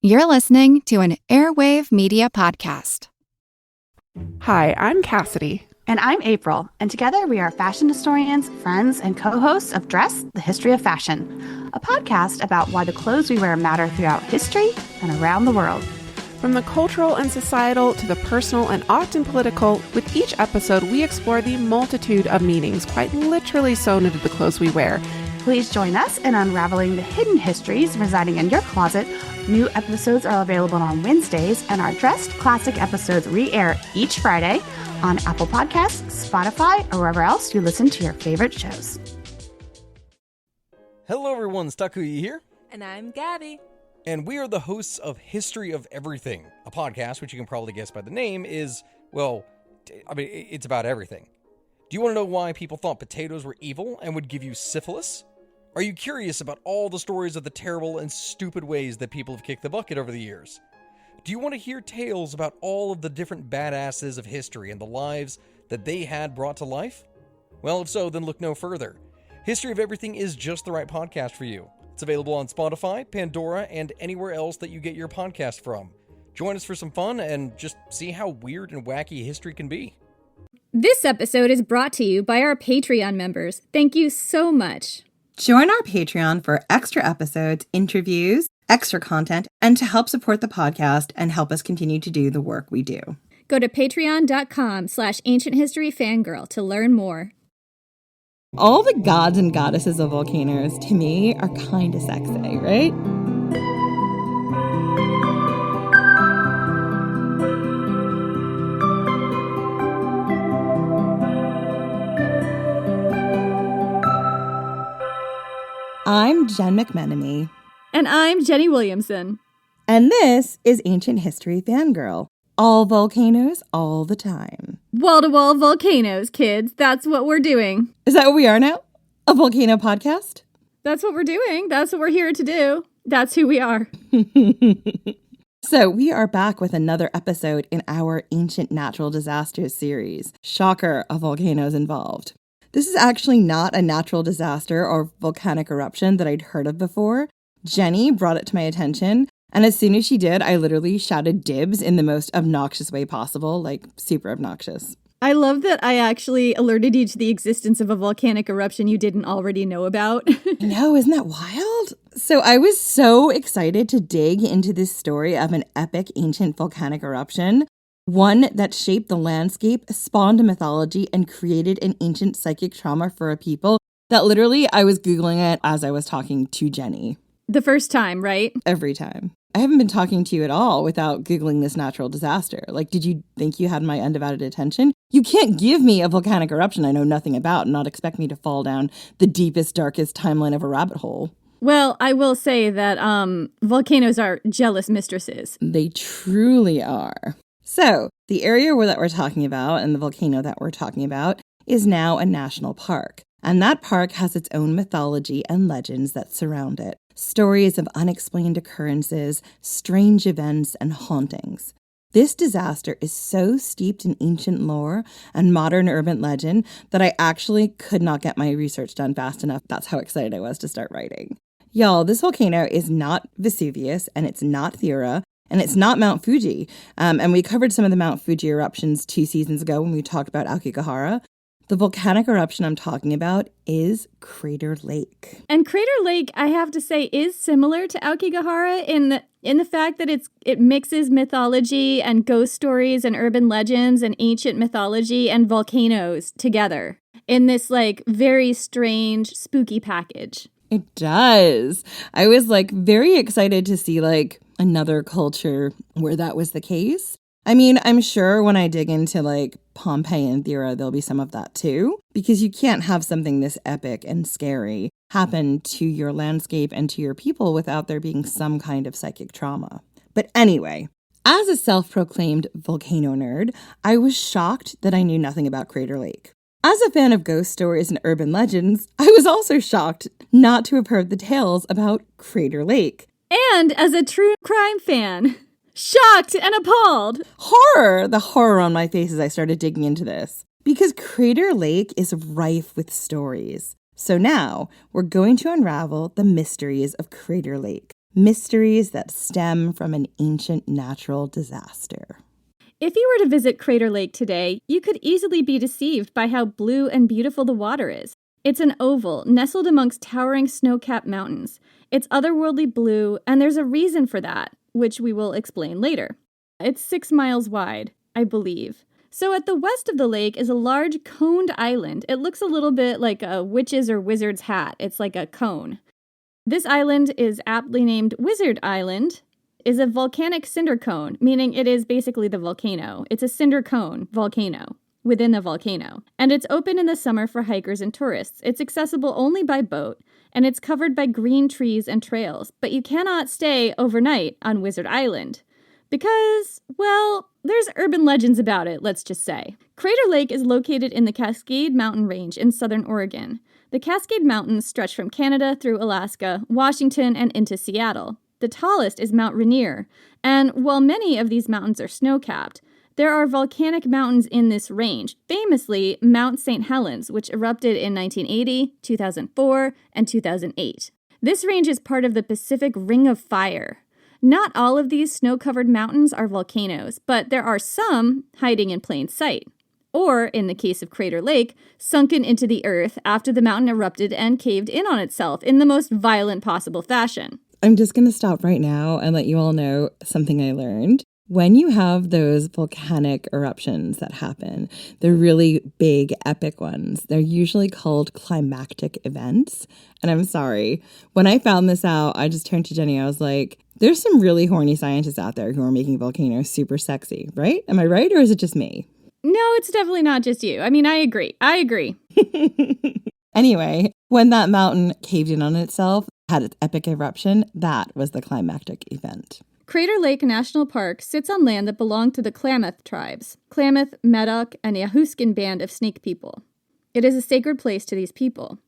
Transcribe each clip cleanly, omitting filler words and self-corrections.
You're listening to an Airwave Media Podcast. Hi, I'm Cassidy. And I'm April, and together we are fashion historians, friends, and co-hosts of Dress, the History of Fashion, a podcast about why the clothes we wear matter throughout history and around the world. From the cultural and societal to the personal and often political, with each episode we explore the multitude of meanings quite literally sewn into the clothes we wear. Please join us in unraveling the hidden histories residing in your closet. New episodes are available on Wednesdays, and our Dressed Classic episodes re-air each Friday on Apple Podcasts, Spotify, or wherever else you listen to your favorite shows. Hello everyone, Stakuyi here. And I'm Gabby. And we are the hosts of History of Everything, a podcast which you can probably guess by the name is, well, it's about everything. Do you want to know why people thought potatoes were evil and would give you syphilis? Are you curious about all the stories of the terrible and stupid ways that people have kicked the bucket over the years? Do you want to hear tales about all of the different badasses of history and the lives that they had brought to life? Well, if so, then look no further. History of Everything is just the right podcast for you. It's available on Spotify, Pandora, and anywhere else that you get your podcast from. Join us for some fun and just see how weird and wacky history can be. This episode is brought to you by our Patreon members. Thank you so much. Join our Patreon for extra episodes, interviews, extra content, and to help support the podcast and help us continue to do the work we do. Go to patreon.com/ancienthistoryfangirl to learn more. All the gods and goddesses of volcanoes, to me, are kind of sexy, right? I'm Jen McMenemy. And I'm Jenny Williamson. And this is Ancient History Fangirl. All volcanoes, all the time. Wall-to-wall volcanoes, kids. That's what we're doing. Is that what we are now? A volcano podcast? That's what we're doing. That's what we're here to do. That's who we are. So we are back with another episode in our Ancient Natural Disasters series. Shocker of volcanoes involved. This is actually not a natural disaster or volcanic eruption that I'd heard of before. Jenny brought it to my attention, and as soon as she did, I literally shouted dibs in the most obnoxious way possible, like super obnoxious. I love that I actually alerted you to the existence of a volcanic eruption you didn't already know about. No, isn't that wild? So I was so excited to dig into this story of an epic ancient volcanic eruption. One that shaped the landscape, spawned a mythology, and created an ancient psychic trauma for a people that literally I was Googling it as I was talking to Jenny. The first time, right? Every time. I haven't been talking to you at all without Googling this natural disaster. Like, did you think you had my undivided attention? You can't give me a volcanic eruption I know nothing about and not expect me to fall down the deepest, darkest timeline of a rabbit hole. Well, I will say that volcanoes are jealous mistresses. They truly are. So, the area that we're talking about and the volcano that we're talking about is now a national park. And that park has its own mythology and legends that surround it. Stories of unexplained occurrences, strange events, and hauntings. This disaster is so steeped in ancient lore and modern urban legend that I actually could not get my research done fast enough. That's how excited I was to start writing. Y'all, this volcano is not Vesuvius, and it's not Thera, and it's not Mount Fuji. And we covered some of the Mount Fuji eruptions 2 seasons ago when we talked about Aokigahara. The volcanic eruption I'm talking about is Crater Lake. And Crater Lake, I have to say, is similar to Aokigahara in the fact that it mixes mythology and ghost stories and urban legends and ancient mythology and volcanoes together in this like very strange, spooky package. It does. I was like very excited to see like another culture where that was the case. I mean, I'm sure when I dig into like Pompeii and Thera, there'll be some of that too, because you can't have something this epic and scary happen to your landscape and to your people without there being some kind of psychic trauma. But anyway, as a self-proclaimed volcano nerd, I was shocked that I knew nothing about Crater Lake. As a fan of ghost stories and urban legends, I was also shocked not to have heard the tales about Crater Lake. And as a true crime fan, shocked and appalled. Horror! The horror on my face as I started digging into this. Because Crater Lake is rife with stories. So now, we're going to unravel the mysteries of Crater Lake. mysteries that stem from an ancient natural disaster. If you were to visit Crater Lake today, you could easily be deceived by how blue and beautiful the water is. It's an oval, nestled amongst towering snow-capped mountains. It's otherworldly blue, and there's a reason for that, which we will explain later. It's 6 miles wide, I believe. So at the west of the lake is a large coned island. It looks a little bit like a witch's or wizard's hat. It's like a cone. This island is aptly named Wizard Island, is a volcanic cinder cone, meaning it is basically the volcano. It's a cinder cone volcano within the volcano. And it's open in the summer for hikers and tourists. It's accessible only by boat, and it's covered by green trees and trails. But you cannot stay overnight on Wizard Island because, well, there's urban legends about it, let's just say. Crater Lake is located in the Cascade Mountain range in southern Oregon. The Cascade Mountains stretch from Canada through Alaska, Washington, and into Seattle. The tallest is Mount Rainier, and while many of these mountains are snow-capped, there are volcanic mountains in this range, famously Mount St. Helens, which erupted in 1980, 2004, and 2008. This range is part of the Pacific Ring of Fire. Not all of these snow-covered mountains are volcanoes, but there are some hiding in plain sight. Or, in the case of Crater Lake, sunken into the earth after the mountain erupted and caved in on itself in the most violent possible fashion. I'm just going to stop right now and let you all know something I learned. When you have those volcanic eruptions that happen, the really big, epic ones, they're usually called climactic events. And I'm sorry, when I found this out, I just turned to Jenny. I was like, there's some really horny scientists out there who are making volcanoes super sexy, right? Am I right, or is it just me? No, it's definitely not just you. I mean, I agree. Anyway, when that mountain caved in on itself, had its epic eruption, that was the climactic event. Crater Lake National Park sits on land that belonged to the Klamath tribes, Klamath, Medoc, and Yahuskin band of snake people. It is a sacred place to these people.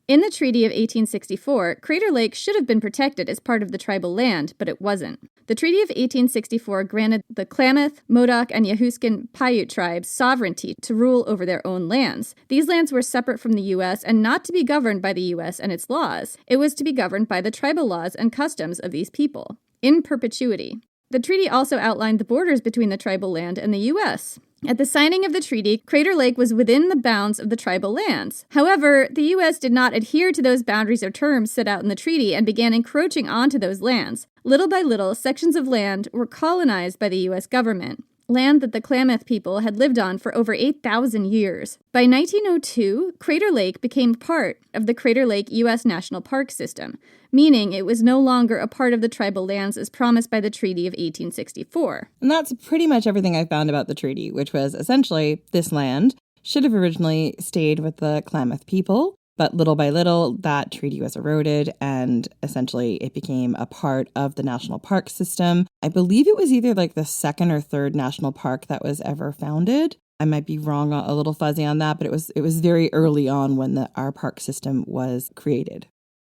In the Treaty of 1864, Crater Lake should have been protected as part of the tribal land, but it wasn't. The Treaty of 1864 granted the Klamath, Modoc, and Yahuskin Paiute tribes sovereignty to rule over their own lands. These lands were separate from the U.S. and not to be governed by the U.S. and its laws. It was to be governed by the tribal laws and customs of these people, in perpetuity. The treaty also outlined the borders between the tribal land and the U.S. At the signing of the treaty, Crater Lake was within the bounds of the tribal lands. However, the U.S. did not adhere to those boundaries or terms set out in the treaty and began encroaching onto those lands. Little by little, sections of land were colonized by the U.S. government, land that the Klamath people had lived on for over 8,000 years. By 1902, Crater Lake became part of the Crater Lake U.S. National Park System, meaning it was no longer a part of the tribal lands as promised by the Treaty of 1864. And that's pretty much everything I found about the treaty, which was essentially this land should have originally stayed with the Klamath people, but little by little, that treaty was eroded, and essentially it became a part of the national park system. I believe it was either like the second or third national park that was ever founded. I might be wrong, a little fuzzy on that, but it was very early on when our park system was created.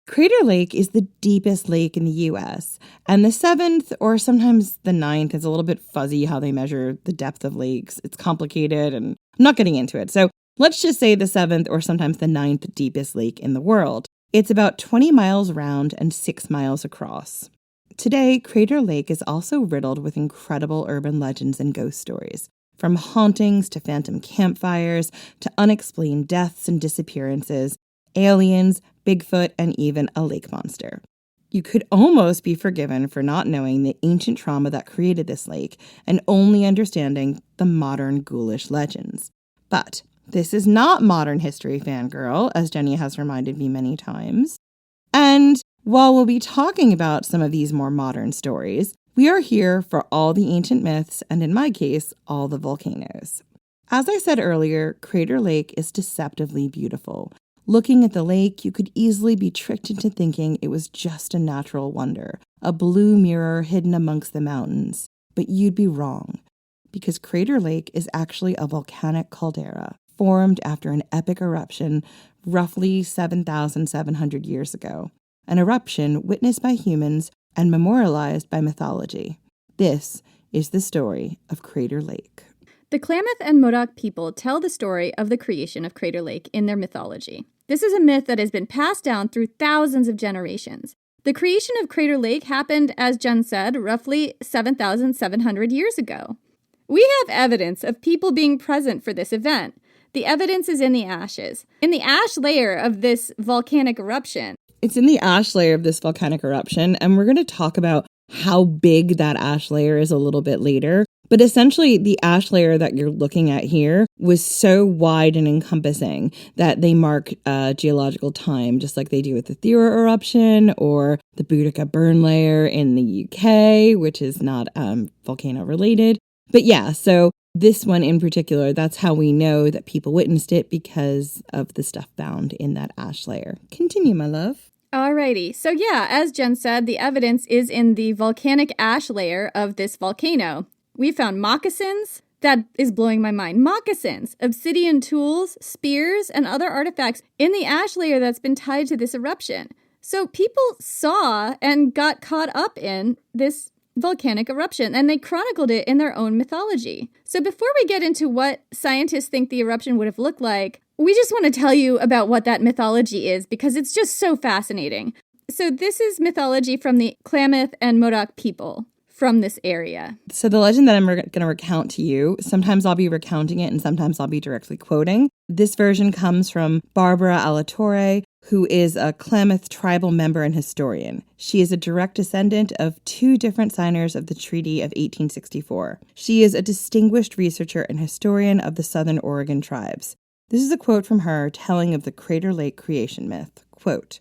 Crater Lake is the deepest lake in the U.S., and the 7th, or sometimes the 9th, is a little bit fuzzy how they measure the depth of lakes. It's complicated, and I'm not getting into it. So let's just say the 7th, or sometimes the 9th deepest lake in the world. It's about 20 miles round and 6 miles across. Today, Crater Lake is also riddled with incredible urban legends and ghost stories, from hauntings to phantom campfires to unexplained deaths and disappearances, aliens, Bigfoot, and even a lake monster. You could almost be forgiven for not knowing the ancient trauma that created this lake and only understanding the modern ghoulish legends. But this is not modern history, fangirl, as Jenny has reminded me many times. And while we'll be talking about some of these more modern stories, we are here for all the ancient myths and, in my case, all the volcanoes. As I said earlier, Crater Lake is deceptively beautiful. Looking at the lake, you could easily be tricked into thinking it was just a natural wonder, a blue mirror hidden amongst the mountains. But you'd be wrong, because Crater Lake is actually a volcanic caldera, formed after an epic eruption roughly 7,700 years ago, an eruption witnessed by humans and memorialized by mythology. This is the story of Crater Lake. The Klamath and Modoc people tell the story of the creation of Crater Lake in their mythology. This is a myth that has been passed down through thousands of generations. The creation of Crater Lake happened, as Jen said, roughly 7,700 years ago. We have evidence of people being present for this event. The evidence is in the ashes. In the ash layer of this volcanic eruption. It's in the ash layer of this volcanic eruption, and we're going to talk about how big that ash layer is a little bit later. But essentially, the ash layer that you're looking at here was so wide and encompassing that they mark geological time, just like they do with the Thera eruption or the Boudica burn layer in the UK, which is not volcano related. But yeah, so this one in particular, that's how we know that people witnessed it, because of the stuff found in that ash layer. Continue, my love. Alrighty, so yeah, as Jen said, the evidence is in the volcanic ash layer of this volcano. We found moccasins. That is blowing my mind. Moccasins, obsidian tools, spears, and other artifacts in the ash layer that's been tied to this eruption. So people saw and got caught up in this volcanic eruption, and they chronicled it in their own mythology. So before we get into what scientists think the eruption would have looked like, we just want to tell you about what that mythology is, because it's just so fascinating. So this is mythology from the Klamath and Modoc people from this area. So the legend that I'm going to recount to you, sometimes I'll be recounting it and sometimes I'll be directly quoting. This version comes from Barbara Alatorre, who is a Klamath tribal member and historian. She is a direct descendant of two different signers of the Treaty of 1864. She is a distinguished researcher and historian of the Southern Oregon tribes. This is a quote from her telling of the Crater Lake creation myth. Quote,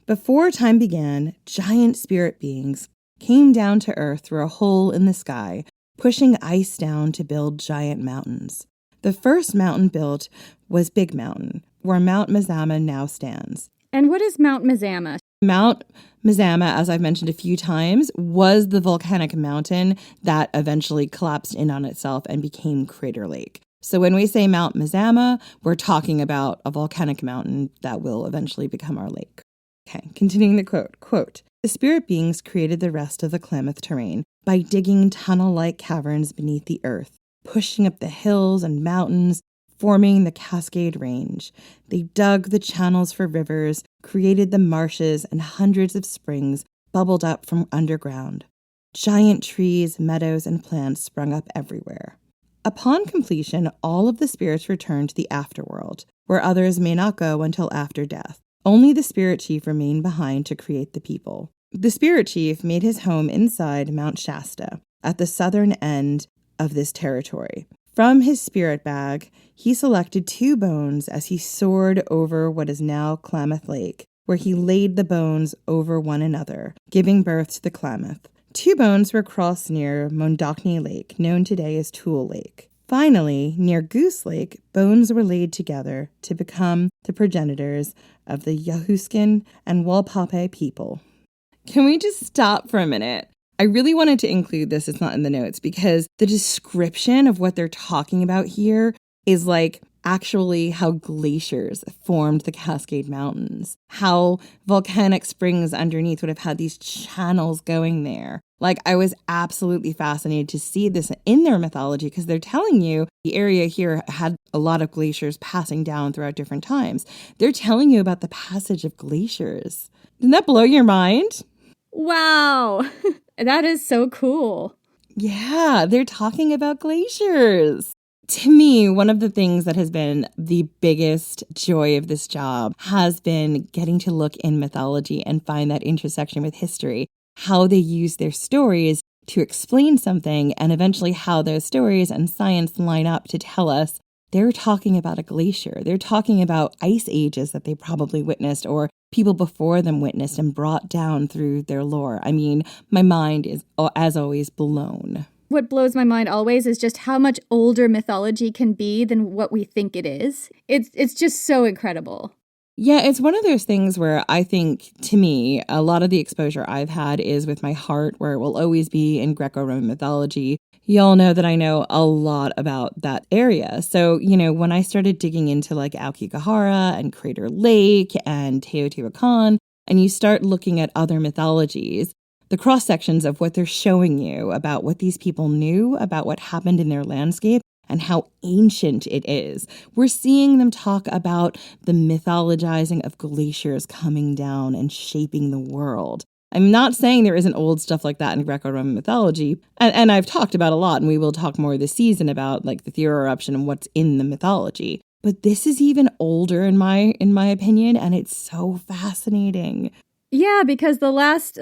"Before time began, giant spirit beings came down to earth through a hole in the sky, pushing ice down to build giant mountains. The first mountain built was Big Mountain, where Mount Mazama now stands." And what is Mount Mazama? Mount Mazama, as I've mentioned a few times, was the volcanic mountain that eventually collapsed in on itself and became Crater Lake. So when we say Mount Mazama, we're talking about a volcanic mountain that will eventually become our lake. Okay, continuing the quote. Quote, "The spirit beings created the rest of the Klamath terrain by digging tunnel-like caverns beneath the earth, pushing up the hills and mountains, forming the Cascade Range. They dug the channels for rivers, created the marshes, and hundreds of springs bubbled up from underground. Giant trees, meadows, and plants sprung up everywhere. Upon completion, all of the spirits return to the afterworld, where others may not go until after death. Only the spirit chief remained behind to create the people. The spirit chief made his home inside Mount Shasta, at the southern end of this territory. From his spirit bag, he selected 2 bones as he soared over what is now Klamath Lake, where he laid the bones over one another, giving birth to the Klamath. 2 bones were crossed near Mondocne Lake, known today as Toole Lake. Finally, near Goose Lake, bones were laid together to become the progenitors of the Yahuskin and Walpape people." Can we just stop for a minute? I really wanted to include this, it's not in the notes, because the description of what they're talking about here is like actually how glaciers formed the Cascade Mountains, how volcanic springs underneath would have had these channels going there. Like, I was absolutely fascinated to see this in their mythology, because they're telling you the area here had a lot of glaciers passing down throughout different times. They're telling you about the passage of glaciers. Didn't that blow your mind? Wow, that is so cool. Yeah, they're talking about glaciers. To me, one of the things that has been the biggest joy of this job has been getting to look in mythology and find that intersection with history, how they use their stories to explain something, and eventually how those stories and science line up to tell us they're talking about a glacier. They're talking about ice ages that they probably witnessed or people before them witnessed and brought down through their lore. I mean, my mind is, as always, blown. What blows my mind always is just how much older mythology can be than what we think it is. It's just so incredible. Yeah, it's one of those things where I think, to me, a lot of the exposure I've had is with my heart, where it will always be in Greco-Roman mythology. Y'all know that I know a lot about that area. So, when I started digging into like Aokigahara and Crater Lake and Teotihuacan, and you start looking at other mythologies, the cross-sections of what they're showing you about what these people knew about what happened in their landscape and how ancient it is. We're seeing them talk about the mythologizing of glaciers coming down and shaping the world. I'm not saying there isn't old stuff like that in Greco-Roman mythology, and I've talked about a lot, and we will talk more this season about like the theory of eruption and what's in the mythology. But this is even older in my opinion, and it's so fascinating. Yeah, because the last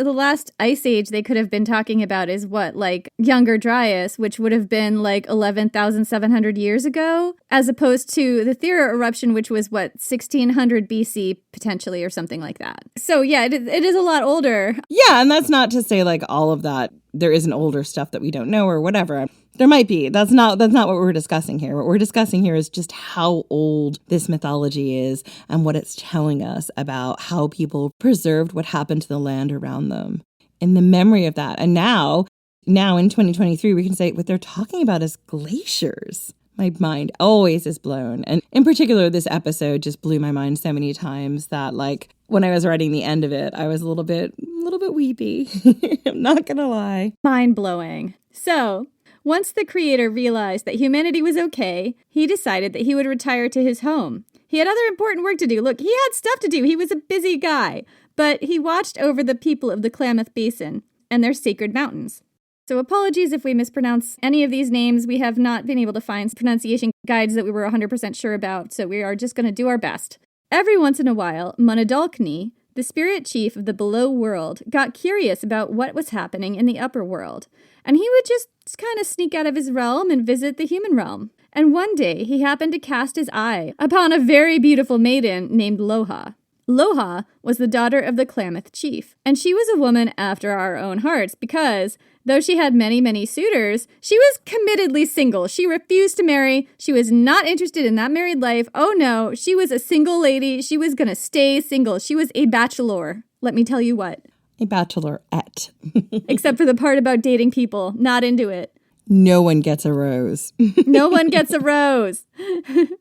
ice age they could have been talking about is what, like Younger Dryas, which would have been like 11,700 years ago, as opposed to the theory of eruption, which was what, 1600 BC potentially or something like that. So yeah, it is a lot older. Yeah, and that's not to say like all of that there isn't older stuff that we don't know or whatever. There might be. That's not what we're discussing here. What we're discussing here is just how old this mythology is and what it's telling us about how people preserved what happened to the land around them in the memory of that. And now in 2023, we can say what they're talking about is glaciers. My mind always is blown. And in particular, this episode just blew my mind so many times that like when I was writing the end of it, I was a little bit weepy. I'm not going to lie. Mind blowing. So once the creator realized that humanity was okay, he decided that he would retire to his home. He had other important work to do. Look, he had stuff to do. He was a busy guy. But he watched over the people of the Klamath Basin and their sacred mountains. So apologies if we mispronounce any of these names. We have not been able to find pronunciation guides that we were 100% sure about, so we are just going to do our best. Every once in a while, Monadolkni, the spirit chief of the below world, got curious about what was happening in the upper world. And he would just kind of sneak out of his realm and visit the human realm. And one day, he happened to cast his eye upon a very beautiful maiden named Loha. Loha was the daughter of the Klamath chief, and she was a woman after our own hearts because, though she had many, many suitors, she was committedly single. She refused to marry. She was not interested in that married life. Oh no, she was a single lady. She was gonna stay single. She was a bachelor. Let me tell you what. A bachelorette. Except for the part about dating people. Not into it. No one gets a rose. No one gets a rose.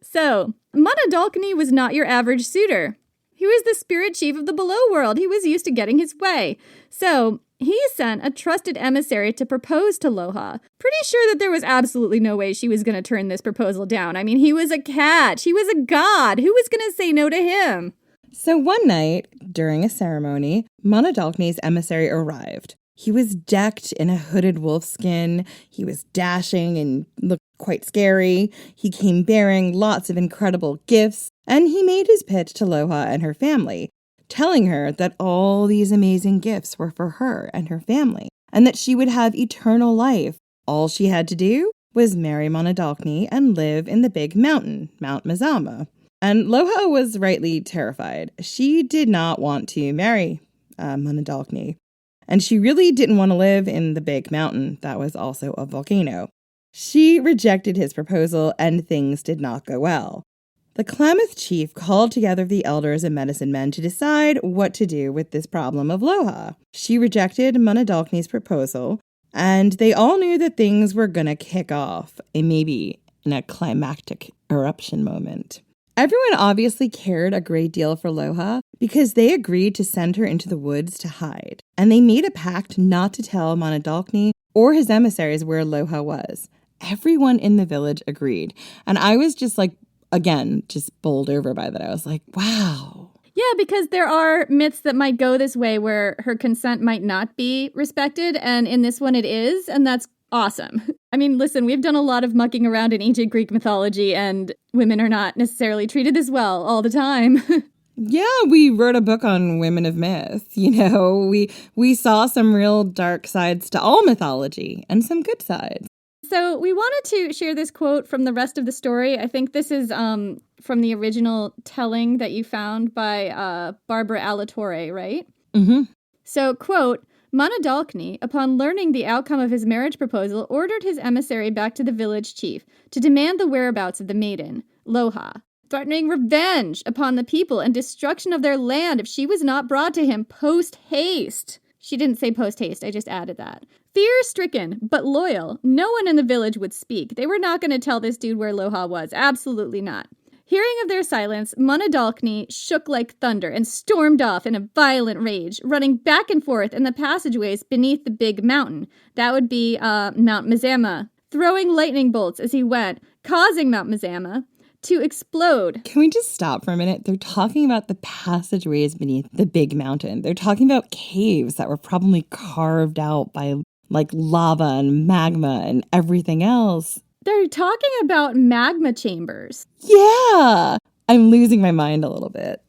So, Monadolkni was not your average suitor. He was the spirit chief of the below world. He was used to getting his way. So, he sent a trusted emissary to propose to Loha. Pretty sure that there was absolutely no way she was going to turn this proposal down. I mean, he was a cat. She was a god. Who was going to say no to him? So one night, during a ceremony, Monadolkni's emissary arrived. He was decked in a hooded wolf skin. He was dashing and looked quite scary. He came bearing lots of incredible gifts, and he made his pitch to Loha and her family, telling her that all these amazing gifts were for her and her family, and that she would have eternal life. All she had to do was marry Monadolkni and live in the big mountain, Mount Mazama. And Loha was rightly terrified. She did not want to marry Monadolkni, and she really didn't want to live in the big mountain that was also a volcano. She rejected his proposal, and things did not go well. The Klamath chief called together the elders and medicine men to decide what to do with this problem of Loha. She rejected Monadolkni's proposal, and they all knew that things were going to kick off, maybe in a climactic eruption moment. Everyone obviously cared a great deal for Loha because they agreed to send her into the woods to hide, and they made a pact not to tell Monadolkni or his emissaries where Loha was. Everyone in the village agreed, and I was just like, again, just bowled over by that. I was like, wow. Yeah, because there are myths that might go this way where her consent might not be respected, and in this one it is, and that's awesome. I mean, listen, we've done a lot of mucking around in ancient Greek mythology, and women are not necessarily treated as well all the time. Yeah, we wrote a book on women of myth. You know, we saw some real dark sides to all mythology and some good sides. So we wanted to share this quote from the rest of the story. I think this is from the original telling that you found by Barbara Alatorre, right? Mm-hmm. So, quote, Monadolkni, upon learning the outcome of his marriage proposal, ordered his emissary back to the village chief to demand the whereabouts of the maiden, Loha, threatening revenge upon the people and destruction of their land if she was not brought to him post-haste. She didn't say post-haste, I just added that. Fear-stricken, but loyal, no one in the village would speak. They were not going to tell this dude where Loha was. Absolutely not. Hearing of their silence, Monadolkni shook like thunder and stormed off in a violent rage, running back and forth in the passageways beneath the big mountain. That would be Mount Mazama, throwing lightning bolts as he went, causing Mount Mazama to explode. Can we just stop for a minute? They're talking about the passageways beneath the big mountain. They're talking about caves that were probably carved out by like lava and magma and everything else. They're talking about magma chambers. Yeah. I'm losing my mind a little bit.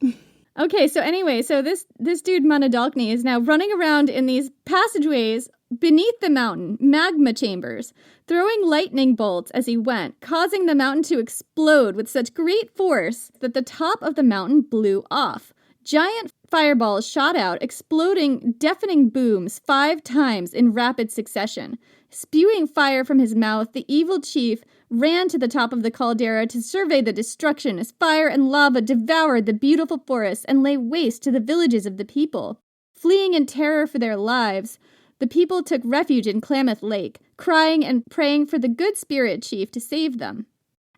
Okay, so anyway, this dude Monadalkni is now running around in these passageways beneath the mountain, magma chambers, throwing lightning bolts as he went, causing the mountain to explode with such great force that the top of the mountain blew off. Giant fireballs shot out, exploding deafening booms 5 times in rapid succession. Spewing fire from his mouth, the evil chief ran to the top of the caldera to survey the destruction as fire and lava devoured the beautiful forest and lay waste to the villages of the people. Fleeing in terror for their lives, the people took refuge in Klamath Lake, crying and praying for the good spirit chief to save them.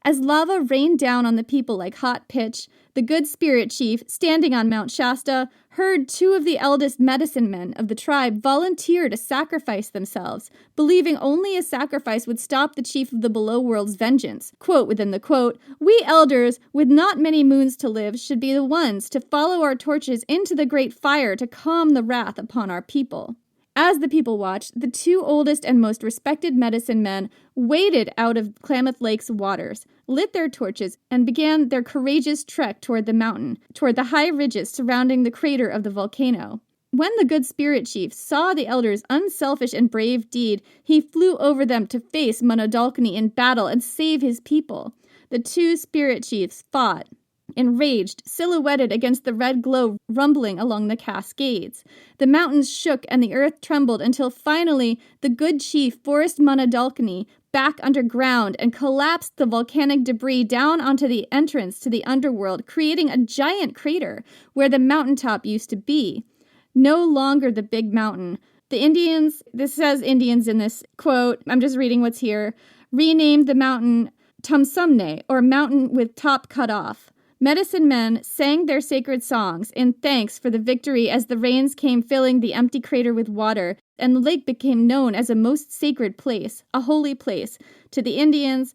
As lava rained down on the people like hot pitch, the good spirit chief, standing on Mount Shasta, heard 2 of the eldest medicine men of the tribe volunteer to sacrifice themselves, believing only a sacrifice would stop the chief of the below world's vengeance. Quote within the quote, "We elders, with not many moons to live, should be the ones to follow our torches into the great fire to calm the wrath upon our people." As the people watched, the 2 oldest and most respected medicine men waded out of Klamath Lake's waters, lit their torches, and began their courageous trek toward the mountain, toward the high ridges surrounding the crater of the volcano. When the good spirit chief saw the elders' unselfish and brave deed, he flew over them to face Monadalkni in battle and save his people. The 2 spirit chiefs fought. Enraged, silhouetted against the red glow rumbling along the Cascades. The mountains shook and the earth trembled until finally the good chief forced Monadalkni back underground and collapsed the volcanic debris down onto the entrance to the underworld, creating a giant crater where the mountaintop used to be. No longer the big mountain. The Indians, this says Indians in this quote, I'm just reading what's here, renamed the mountain Tumsumne, or mountain with top cut off. Medicine men sang their sacred songs in thanks for the victory as the rains came filling the empty crater with water, and the lake became known as a most sacred place, a holy place, to the Indians,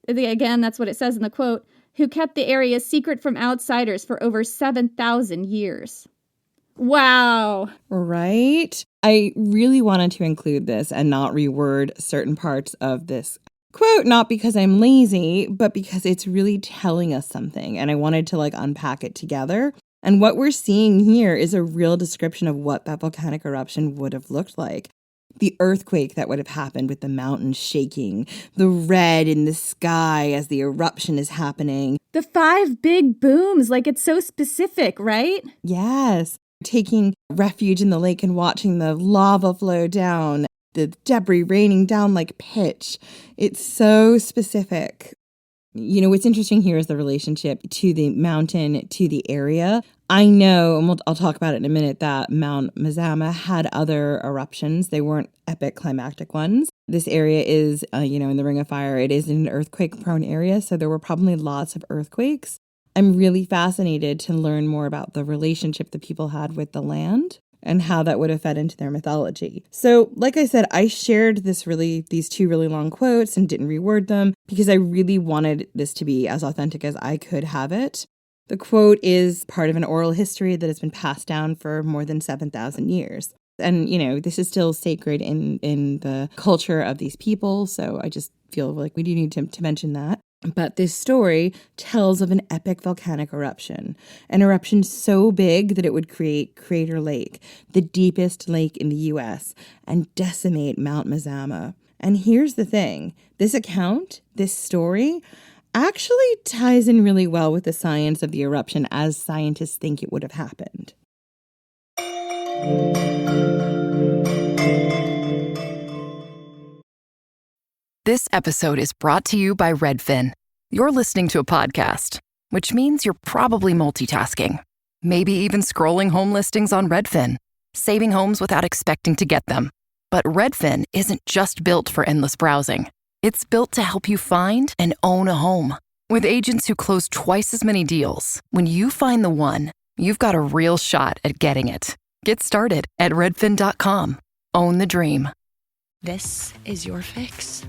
again, that's what it says in the quote, who kept the area secret from outsiders for over 7,000 years. Wow. Right? I really wanted to include this and not reword certain parts of this quote, not because I'm lazy, but because it's really telling us something. And I wanted to unpack it together. And what we're seeing here is a real description of what that volcanic eruption would have looked like. The earthquake that would have happened with the mountains shaking, the red in the sky as the eruption is happening. The 5 big booms, it's so specific, right? Yes. Taking refuge in the lake and watching the lava flow down. The debris raining down like pitch. It's so specific. What's interesting here is the relationship to the mountain, to the area. I know, and I'll talk about it in a minute, that Mount Mazama had other eruptions. They weren't epic climactic ones. This area is, in the Ring of Fire, it is an earthquake-prone area, so there were probably lots of earthquakes. I'm really fascinated to learn more about the relationship the people had with the land and how that would have fed into their mythology. So, like I said, I shared these 2 really long quotes and didn't reword them because I really wanted this to be as authentic as I could have it. The quote is part of an oral history that has been passed down for more than 7,000 years. And, this is still sacred in the culture of these people, so I just feel like we do need to mention that. But this story tells of an epic volcanic eruption, an eruption so big that it would create Crater Lake, the deepest lake in the U.S., and decimate Mount Mazama. And here's the thing, this account, this story, actually ties in really well with the science of the eruption as scientists think it would have happened. This episode is brought to you by Redfin. You're listening to a podcast, which means you're probably multitasking. Maybe even scrolling home listings on Redfin, saving homes without expecting to get them. But Redfin isn't just built for endless browsing. It's built to help you find and own a home. With agents who close twice as many deals, when you find the one, you've got a real shot at getting it. Get started at redfin.com. Own the dream. This is your fix.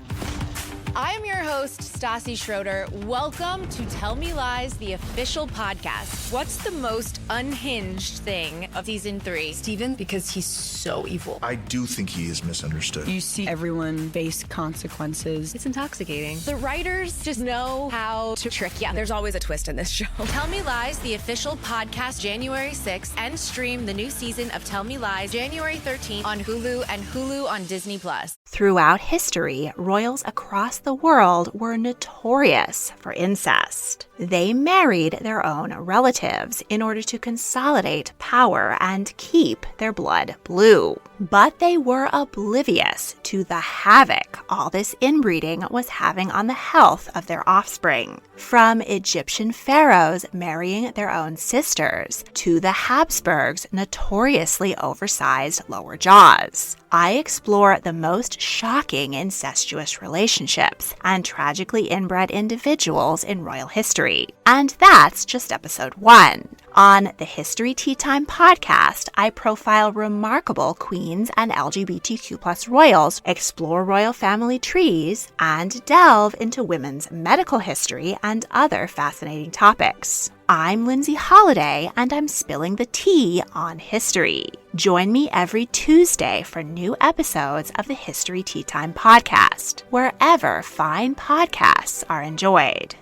I'm your host, Stassi Schroeder. Welcome to Tell Me Lies, the official podcast. What's the most unhinged thing of season 3? Steven, because he's so evil. I do think he is misunderstood. You see everyone face consequences. It's intoxicating. The writers just know how to trick you. There's always a twist in this show. Tell Me Lies, the official podcast, January 6th, and stream the new season of Tell Me Lies January 13th on Hulu and Hulu on Disney+. Throughout history, royals across the world were notorious for incest. They married their own relatives in order to consolidate power and keep their blood blue. But they were oblivious to the havoc all this inbreeding was having on the health of their offspring. From Egyptian pharaohs marrying their own sisters to the Habsburgs' notoriously oversized lower jaws, I explore the most shocking incestuous relationships and tragically inbred individuals in royal history. And that's just episode 1. On the History Tea Time podcast, I profile remarkable queens and LGBTQ+ royals, explore royal family trees, and delve into women's medical history and other fascinating topics. I'm Lindsay Holiday, and I'm spilling the tea on history. Join me every Tuesday for new episodes of the History Tea Time podcast, wherever fine podcasts are enjoyed.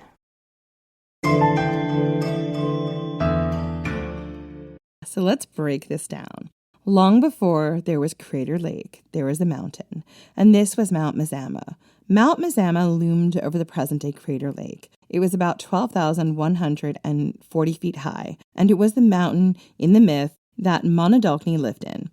So let's break this down. Long before there was Crater Lake, there was a mountain, and this was Mount Mazama. Mount Mazama loomed over the present-day Crater Lake. It was about 12,140 feet high, and it was the mountain in the myth that Monadolkny lived in.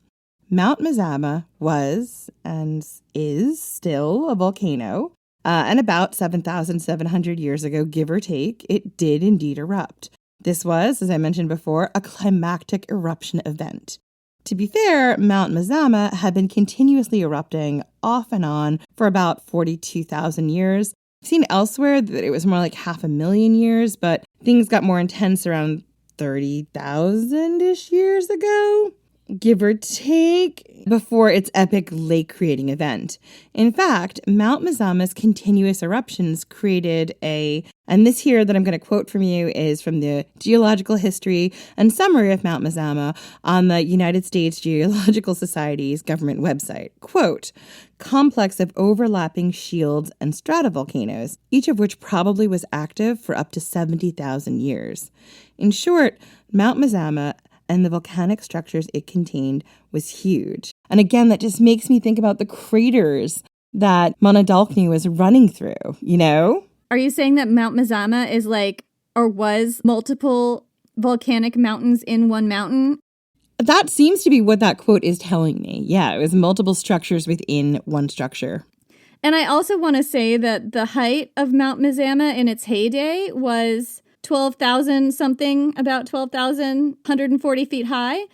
Mount Mazama was, and is still, a volcano, and about 7,700 years ago, give or take, it did indeed erupt. This was, as I mentioned before, a climactic eruption event. To be fair, Mount Mazama had been continuously erupting off and on for about 42,000 years. I've seen elsewhere that it was more like 500,000 years, but things got more intense around 30,000-ish years ago, give or take, before its epic lake-creating event. In fact, Mount Mazama's continuous eruptions created and this here that I'm going to quote from you is from the Geological History and Summary of Mount Mazama on the United States Geological Society's government website. Quote, complex of overlapping shields and stratovolcanoes, each of which probably was active for up to 70,000 years. In short, Mount Mazama and the volcanic structures it contained was huge. And again, that just makes me think about the craters that Monadolkny was running through, you know? Are you saying that Mount Mazama is like, or was multiple volcanic mountains in one mountain? That seems to be what that quote is telling me. Yeah, it was multiple structures within one structure. And I also want to say that the height of Mount Mazama in its heyday was 12,000 something, about 12,140 feet high.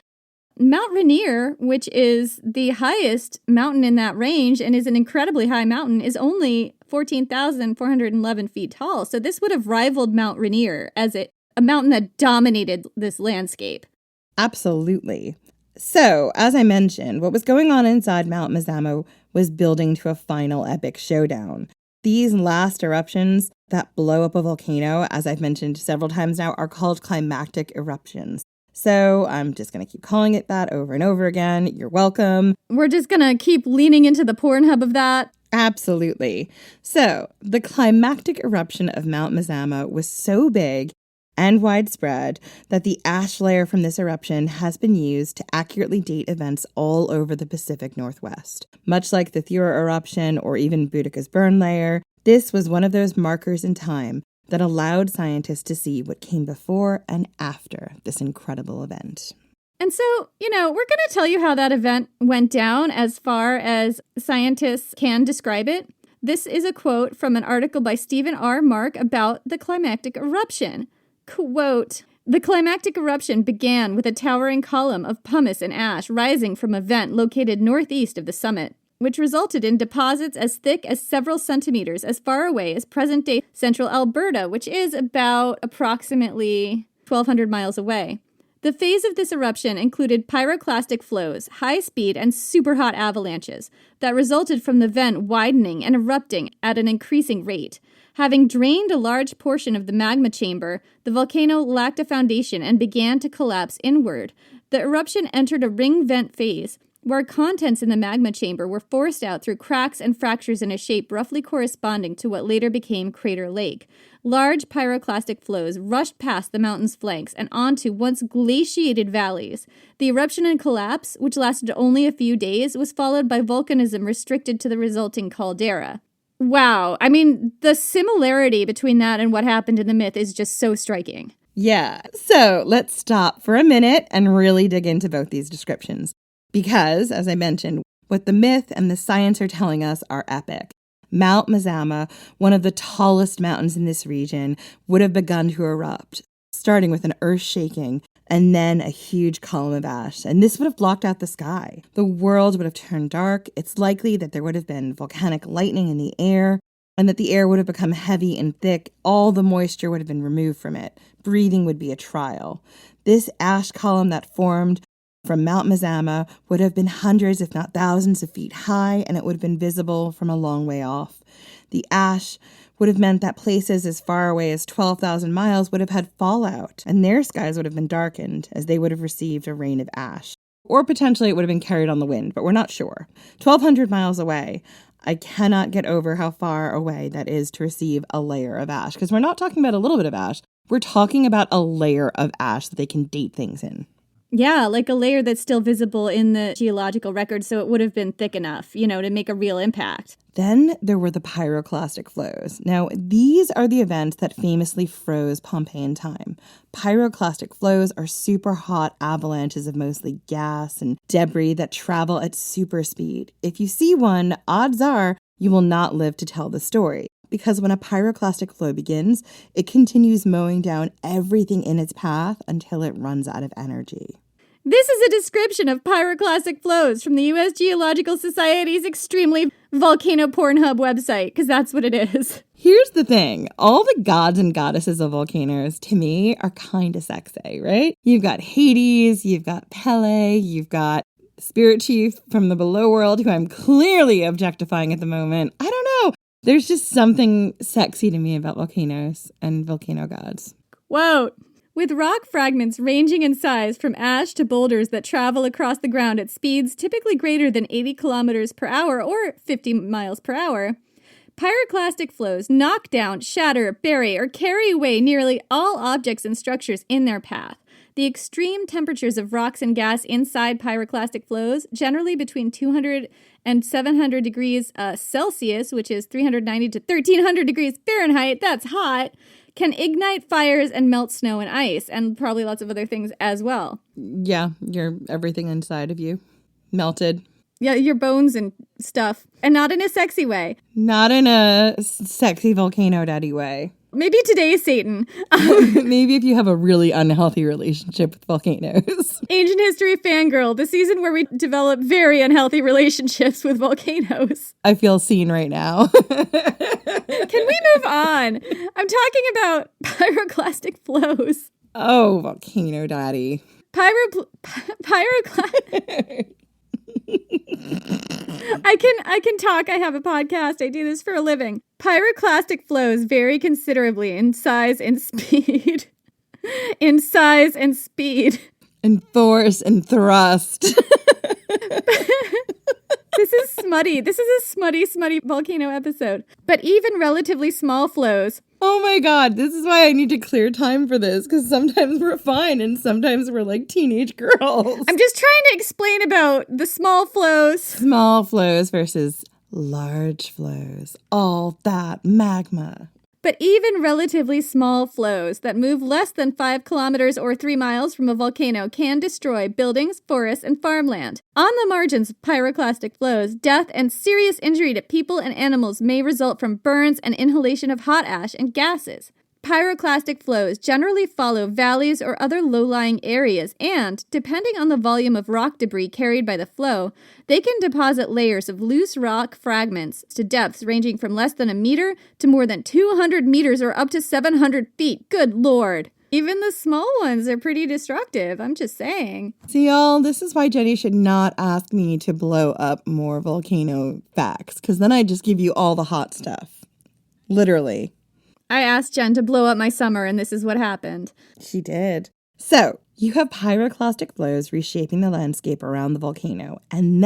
Mount Rainier, which is the highest mountain in that range and is an incredibly high mountain, is only 14,411 feet tall. So this would have rivaled Mount Rainier as a mountain that dominated this landscape. Absolutely. So, as I mentioned, what was going on inside Mount Mazama was building to a final epic showdown. These last eruptions that blow up a volcano, as I've mentioned several times now, are called climactic eruptions. So I'm just going to keep calling it that over and over again. You're welcome. We're just going to keep leaning into the Pornhub of that. Absolutely. So the climactic eruption of Mount Mazama was so big and widespread that the ash layer from this eruption has been used to accurately date events all over the Pacific Northwest. Much like the Thura eruption or even Boudica's burn layer, this was one of those markers in time that allowed scientists to see what came before and after this incredible event. And so, we're going to tell you how that event went down as far as scientists can describe it. This is a quote from an article by Stephen R. Mark about the climactic eruption. Quote, the climactic eruption began with a towering column of pumice and ash rising from a vent located northeast of the summit, which resulted in deposits as thick as several centimeters as far away as present-day central Alberta, which is about approximately 1,200 miles away. The phase of this eruption included pyroclastic flows, high-speed and super-hot avalanches that resulted from the vent widening and erupting at an increasing rate. Having drained a large portion of the magma chamber, the volcano lacked a foundation and began to collapse inward. The eruption entered a ring vent phase, where contents in the magma chamber were forced out through cracks and fractures in a shape roughly corresponding to what later became Crater Lake. Large pyroclastic flows rushed past the mountain's flanks and onto once glaciated valleys. The eruption and collapse, which lasted only a few days, was followed by volcanism restricted to the resulting caldera. Wow, I mean, the similarity between that and what happened in the myth is just so striking. Yeah, so let's stop for a minute and really dig into both these descriptions. Because, as I mentioned, what the myth and the science are telling us are epic. Mount Mazama, one of the tallest mountains in this region, would have begun to erupt, starting with an earth shaking and then a huge column of ash. And this would have blocked out the sky. The world would have turned dark. It's likely that there would have been volcanic lightning in the air and that the air would have become heavy and thick. All the moisture would have been removed from it. Breathing would be a trial. This ash column that formed from Mount Mazama would have been hundreds, if not thousands of feet high, and it would have been visible from a long way off. The ash would have meant that places as far away as 12,000 miles would have had fallout, and their skies would have been darkened as they would have received a rain of ash. Or potentially it would have been carried on the wind, but we're not sure. 1,200 miles away, I cannot get over how far away that is to receive a layer of ash, because we're not talking about a little bit of ash. We're talking about a layer of ash that they can date things in. Yeah, like a layer that's still visible in the geological record, so it would have been thick enough, to make a real impact. Then there were the pyroclastic flows. Now, these are the events that famously froze Pompeii in time. Pyroclastic flows are super hot avalanches of mostly gas and debris that travel at super speed. If you see one, odds are you will not live to tell the story. Because when a pyroclastic flow begins, it continues mowing down everything in its path until it runs out of energy. This is a description of pyroclastic flows from the U.S. Geological Society's extremely volcano Pornhub website, because that's what it is. Here's the thing. All the gods and goddesses of volcanoes, to me, are kind of sexy, right? You've got Hades, you've got Pele, you've got Spirit Chief from the below world, who I'm clearly objectifying at the moment. I don't know. There's just something sexy to me about volcanoes and volcano gods. Whoa. With rock fragments ranging in size from ash to boulders that travel across the ground at speeds typically greater than 80 kilometers per hour or 50 miles per hour, pyroclastic flows knock down, shatter, bury, or carry away nearly all objects and structures in their path. The extreme temperatures of rocks and gas inside pyroclastic flows, generally between 200 and 700 degrees Celsius, which is 390 to 1300 degrees Fahrenheit, that's hot, can ignite fires and melt snow and ice, and probably lots of other things as well. Yeah, everything inside of you melted. Yeah, your bones and stuff. And not in a sexy way. Not in a sexy volcano daddy way. Maybe today, Satan. Maybe if you have a really unhealthy relationship with volcanoes. Ancient History Fangirl, the season where we develop very unhealthy relationships with volcanoes. I feel seen right now. Can we move on? I'm talking about pyroclastic flows. Oh, volcano daddy. Pyroclastic. I can talk. I have a podcast. I do this for a living. Pyroclastic flows vary considerably in size and speed. In size and speed. In force and thrust. This is smutty. This is a smutty volcano episode. But even relatively small flows. Oh my God, this is why I need to clear time for this, because sometimes we're fine and sometimes we're like teenage girls. I'm just trying to explain about the small flows. Small flows versus large flows. All that magma. But even relatively small flows that move less than 5 kilometers or 3 miles from a volcano can destroy buildings, forests, and farmland. On the margins of pyroclastic flows, death and serious injury to people and animals may result from burns and inhalation of hot ash and gases. Pyroclastic flows generally follow valleys or other low-lying areas and, depending on the volume of rock debris carried by the flow, they can deposit layers of loose rock fragments to depths ranging from less than a meter to more than 200 meters or up to 700 feet. Good Lord! Even the small ones are pretty destructive. I'm just saying. See, y'all, this is why Jenny should not ask me to blow up more volcano facts, because then I just give you all the hot stuff. Literally. I asked Jen to blow up my summer, and this is what happened. She did. So, you have pyroclastic flows reshaping the landscape around the volcano. And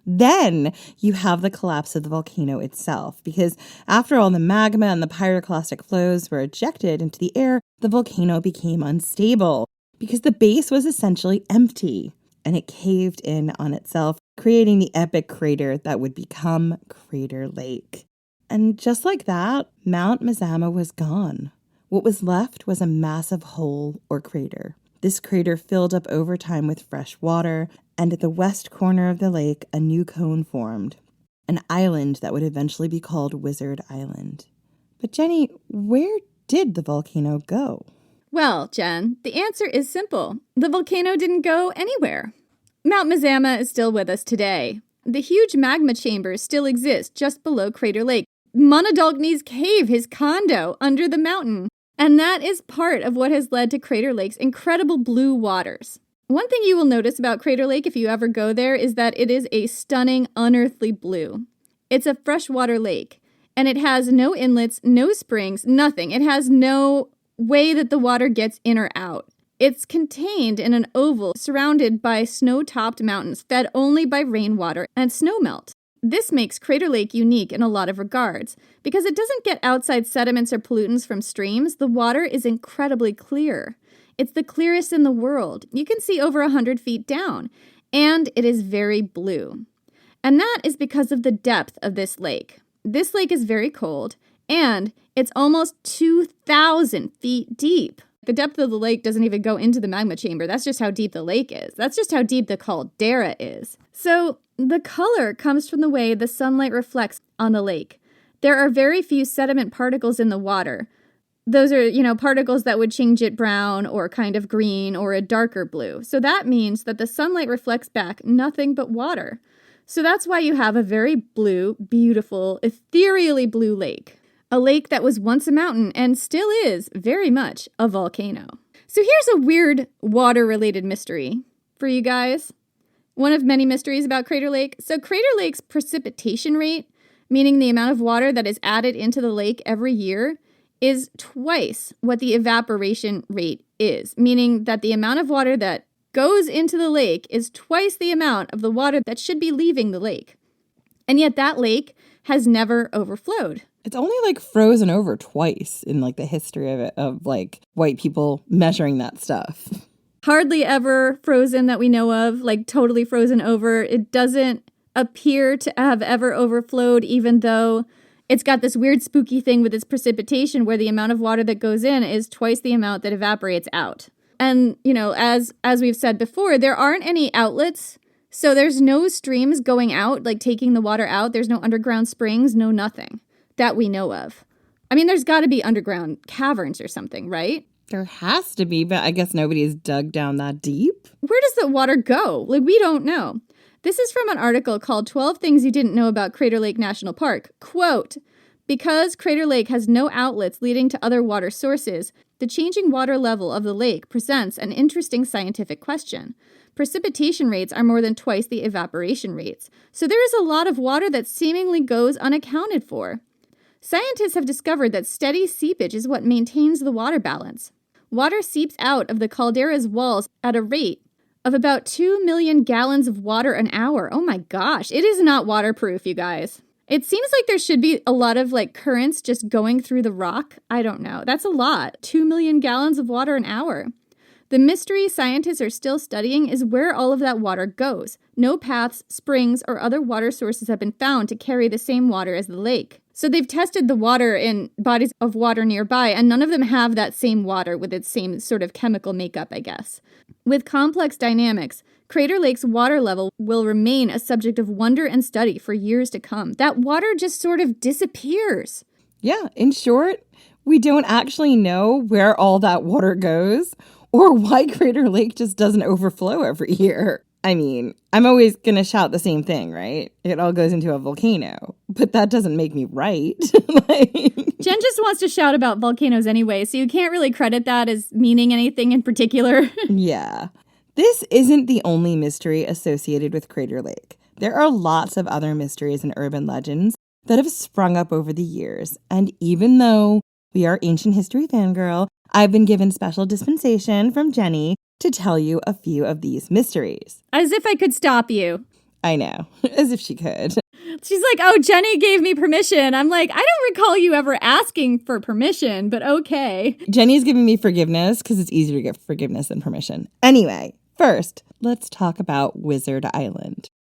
then you have the collapse of the volcano itself. Because after all the magma and the pyroclastic flows were ejected into the air, the volcano became unstable because the base was essentially empty. And it caved in on itself, creating the epic crater that would become Crater Lake. And just like that, Mount Mazama was gone. What was left was a massive hole or crater. This crater filled up over time with fresh water, and at the west corner of the lake, a new cone formed, an island that would eventually be called Wizard Island. But Jenny, where did the volcano go? Well, Jen, the answer is simple. The volcano didn't go anywhere. Mount Mazama is still with us today. The huge magma chambers still exist just below Crater Lake. Monadolkni's cave, his condo, under the mountain. And that is part of what has led to Crater Lake's incredible blue waters. One thing you will notice about Crater Lake if you ever go there is that it is a stunning, unearthly blue. It's a freshwater lake, and it has no inlets, no springs, nothing. It has no way that the water gets in or out. It's contained in an oval surrounded by snow-topped mountains fed only by rainwater and snowmelt. This makes Crater Lake unique in a lot of regards. Because it doesn't get outside sediments or pollutants from streams, the water is incredibly clear. It's the clearest in the world. You can see over 100 feet down, and it is very blue. And that is because of the depth of this lake. This lake is very cold, and it's almost 2,000 feet deep. The depth of the lake doesn't even go into the magma chamber. That's just how deep the lake is. That's just how deep the caldera is. So the color comes from the way the sunlight reflects on the lake. There are very few sediment particles in the water. Those are, particles that would change it brown or kind of green or a darker blue. So that means that the sunlight reflects back nothing but water. So that's why you have a very blue, beautiful, ethereally blue lake. A lake that was once a mountain and still is very much a volcano. So here's a weird water-related mystery for you guys. One of many mysteries about Crater Lake. So Crater Lake's precipitation rate, meaning the amount of water that is added into the lake every year, is twice what the evaporation rate is, meaning that the amount of water that goes into the lake is twice the amount of the water that should be leaving the lake. And yet that lake has never overflowed. It's only frozen over twice in the history of it, of white people measuring that stuff. Hardly ever frozen that we know of, totally frozen over. It doesn't appear to have ever overflowed, even though it's got this weird spooky thing with its precipitation where the amount of water that goes in is twice the amount that evaporates out. And, as we've said before, there aren't any outlets. So there's no streams going out, taking the water out. There's no underground springs, no nothing that we know of. I mean, there's got to be underground caverns or something, right? There has to be, but I guess nobody has dug down that deep. Where does the water go? We don't know. This is from an article called 12 Things You Didn't Know About Crater Lake National Park. Quote, because Crater Lake has no outlets leading to other water sources, the changing water level of the lake presents an interesting scientific question. Precipitation rates are more than twice the evaporation rates, so there is a lot of water that seemingly goes unaccounted for. Scientists have discovered that steady seepage is what maintains the water balance. Water seeps out of the caldera's walls at a rate of about 2 million gallons of water an hour. Oh my gosh, it is not waterproof, you guys. It seems like there should be a lot of currents just going through the rock. I don't know. That's a lot. 2 million gallons of water an hour. The mystery scientists are still studying is where all of that water goes. No paths, springs, or other water sources have been found to carry the same water as the lake. So they've tested the water in bodies of water nearby, and none of them have that same water with its same sort of chemical makeup, I guess. With complex dynamics, Crater Lake's water level will remain a subject of wonder and study for years to come. That water just sort of disappears. Yeah, in short, we don't actually know where all that water goes or why Crater Lake just doesn't overflow every year. I mean, I'm always going to shout the same thing, right? It all goes into a volcano, but that doesn't make me right. Jen just wants to shout about volcanoes anyway, so you can't really credit that as meaning anything in particular. Yeah. This isn't the only mystery associated with Crater Lake. There are lots of other mysteries and urban legends that have sprung up over the years, and even though we are ancient history fangirl, I've been given special dispensation from Jenny to tell you a few of these mysteries. As if I could stop you. I know, as if she could. She's like, oh, Jenny gave me permission. I'm like, I don't recall you ever asking for permission, but okay. Jenny's giving me forgiveness because it's easier to get forgiveness than permission. Anyway, first, let's talk about Wizard Island.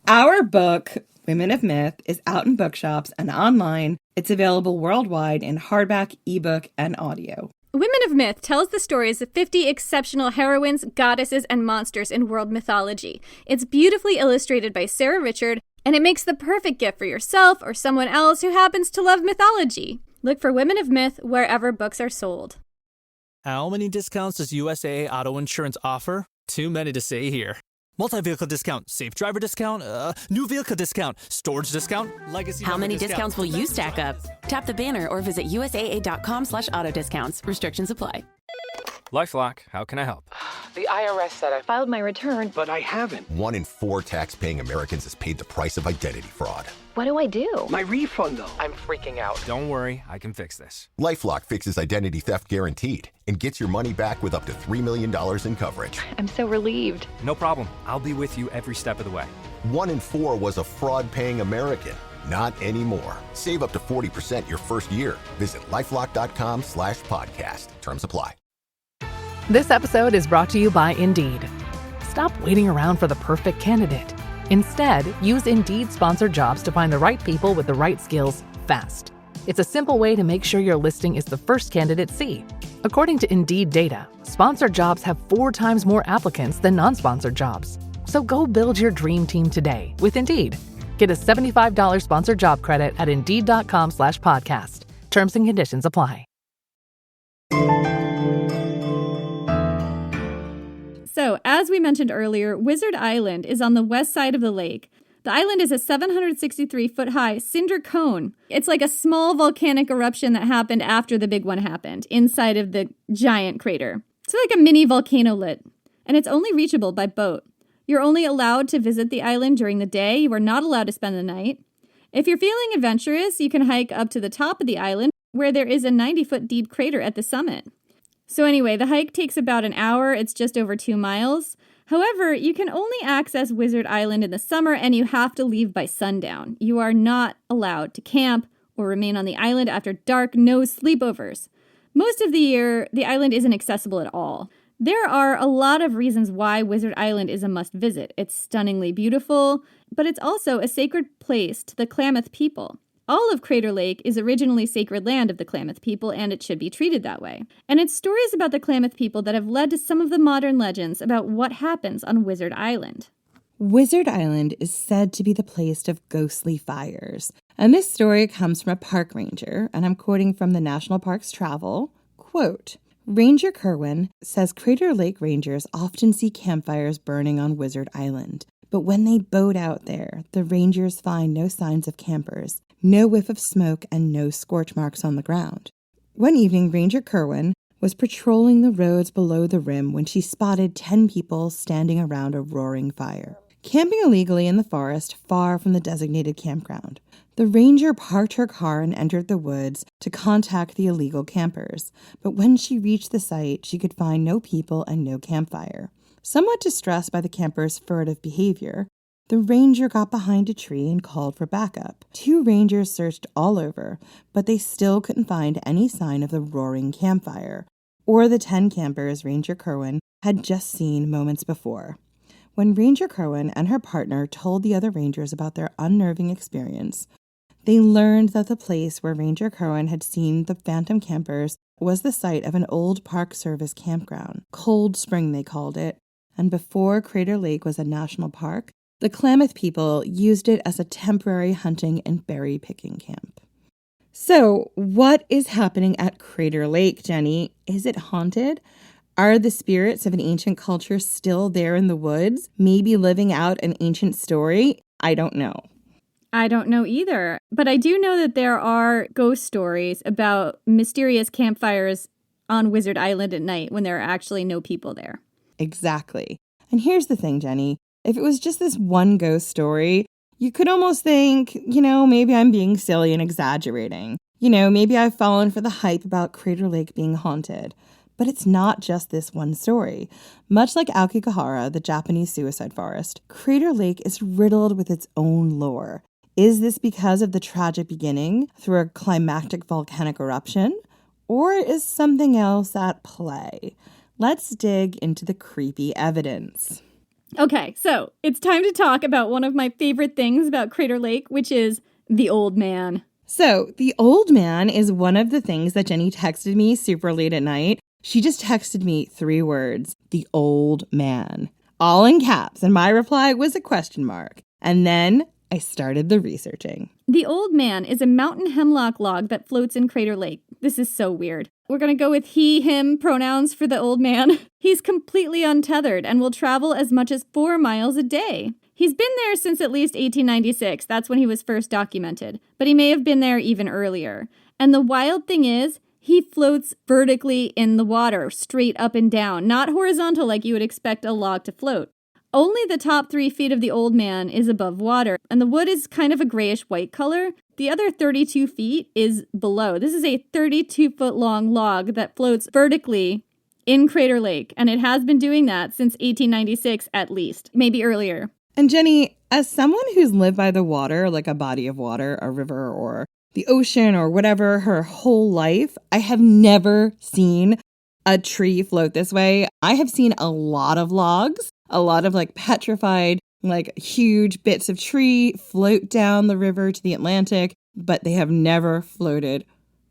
Our book, Women of Myth, is out in bookshops and online. It's available worldwide in hardback, ebook, and audio. Women of Myth tells the stories of 50 exceptional heroines, goddesses, and monsters in world mythology. It's beautifully illustrated by Sarah Richard, and it makes the perfect gift for yourself or someone else who happens to love mythology. Look for Women of Myth wherever books are sold. How many discounts does USAA Auto Insurance offer? Too many to say here. Multi-vehicle discount, safe driver discount, new vehicle discount, storage discount, legacy. How many discounts will you stack up? Tap the banner or visit USAA.com/auto discounts. Restrictions apply. LifeLock, how can I help? The IRS said I filed my return, but I haven't. 1 in 4 tax-paying Americans has paid the price of identity fraud. What do I do? My refund, though. I'm freaking out. Don't worry, I can fix this. LifeLock fixes identity theft guaranteed and gets your money back with up to $3 million in coverage. I'm so relieved. No problem. I'll be with you every step of the way. 1 in 4 was a fraud-paying American. Not anymore. Save up to 40% your first year. Visit LifeLock.com/podcast. Terms apply. This episode is brought to you by Indeed. Stop waiting around for the perfect candidate. Instead, use Indeed sponsored jobs to find the right people with the right skills fast. It's a simple way to make sure your listing is the first candidates see. According to Indeed data, sponsored jobs have 4 times more applicants than non-sponsored jobs. So go build your dream team today with Indeed. Get a $75 sponsored job credit at Indeed.com/podcast. Terms and conditions apply. So, as we mentioned earlier, Wizard Island is on the west side of the lake. The island is a 763-foot-high cinder cone. It's like a small volcanic eruption that happened after the big one happened, inside of the giant crater. It's like a mini volcano-lit, and it's only reachable by boat. You're only allowed to visit the island during the day. You are not allowed to spend the night. If you're feeling adventurous, you can hike up to the top of the island, where there is a 90-foot deep crater at the summit. So anyway, the hike takes about an hour. It's just over 2 miles. However, you can only access Wizard Island in the summer, and you have to leave by sundown. You are not allowed to camp or remain on the island after dark, no sleepovers. Most of the year, the island isn't accessible at all. There are a lot of reasons why Wizard Island is a must visit. It's stunningly beautiful, but it's also a sacred place to the Klamath people. All of Crater Lake is originally sacred land of the Klamath people, and it should be treated that way. And it's stories about the Klamath people that have led to some of the modern legends about what happens on Wizard Island. Wizard Island is said to be the place of ghostly fires. And this story comes from a park ranger, and I'm quoting from the National Parks Travel. Quote, Ranger Kerwin says Crater Lake rangers often see campfires burning on Wizard Island. But when they boat out there, the rangers find no signs of campers, no whiff of smoke, and no scorch marks on the ground. One evening, Ranger Kerwin was patrolling the roads below the rim when she spotted 10 people standing around a roaring fire, camping illegally in the forest far from the designated campground. The ranger parked her car and entered the woods to contact the illegal campers, but when she reached the site, she could find no people and no campfire. Somewhat distressed by the campers' furtive behavior, the ranger got behind a tree and called for backup. 2 rangers searched all over, but they still couldn't find any sign of the roaring campfire, or the 10 campers Ranger Kerwin had just seen moments before. When Ranger Kerwin and her partner told the other rangers about their unnerving experience, they learned that the place where Ranger Kerwin had seen the phantom campers was the site of an old Park Service campground. Cold Spring, they called it. And before Crater Lake was a national park, the Klamath people used it as a temporary hunting and berry-picking camp. So, what is happening at Crater Lake, Jenny? Is it haunted? Are the spirits of an ancient culture still there in the woods, maybe living out an ancient story? I don't know. I don't know either. But I do know that there are ghost stories about mysterious campfires on Wizard Island at night when there are actually no people there. Exactly. And here's the thing, Jenny. If it was just this one ghost story, you could almost think, maybe I'm being silly and exaggerating. Maybe I've fallen for the hype about Crater Lake being haunted. But it's not just this one story. Much like Aokigahara, the Japanese suicide forest, Crater Lake is riddled with its own lore. Is this because of the tragic beginning through a climactic volcanic eruption? Or is something else at play? Let's dig into the creepy evidence. Okay, so it's time to talk about one of my favorite things about Crater Lake, which is the old man. So, the old man is one of the things that Jenny texted me super late at night. She just texted me 3 words, the old man, all in caps, and my reply was a question mark. And then I started the researching. The old man is a mountain hemlock log that floats in Crater Lake. This is so weird. We're going to go with he, him pronouns for the old man. He's completely untethered and will travel as much as 4 miles a day. He's been there since at least 1896. That's when he was first documented. But he may have been there even earlier. And the wild thing is, he floats vertically in the water, straight up and down, not horizontal like you would expect a log to float. Only the top 3 feet of the old man is above water, and the wood is kind of a grayish-white color. The other 32 feet is below. This is a 32-foot-long log that floats vertically in Crater Lake, and it has been doing that since 1896 at least, maybe earlier. And Jenny, as someone who's lived by the water, like a body of water, a river, or the ocean, or whatever, her whole life, I have never seen a tree float this way. I have seen a lot of logs, a lot of petrified, huge bits of tree float down the river to the Atlantic, but they have never floated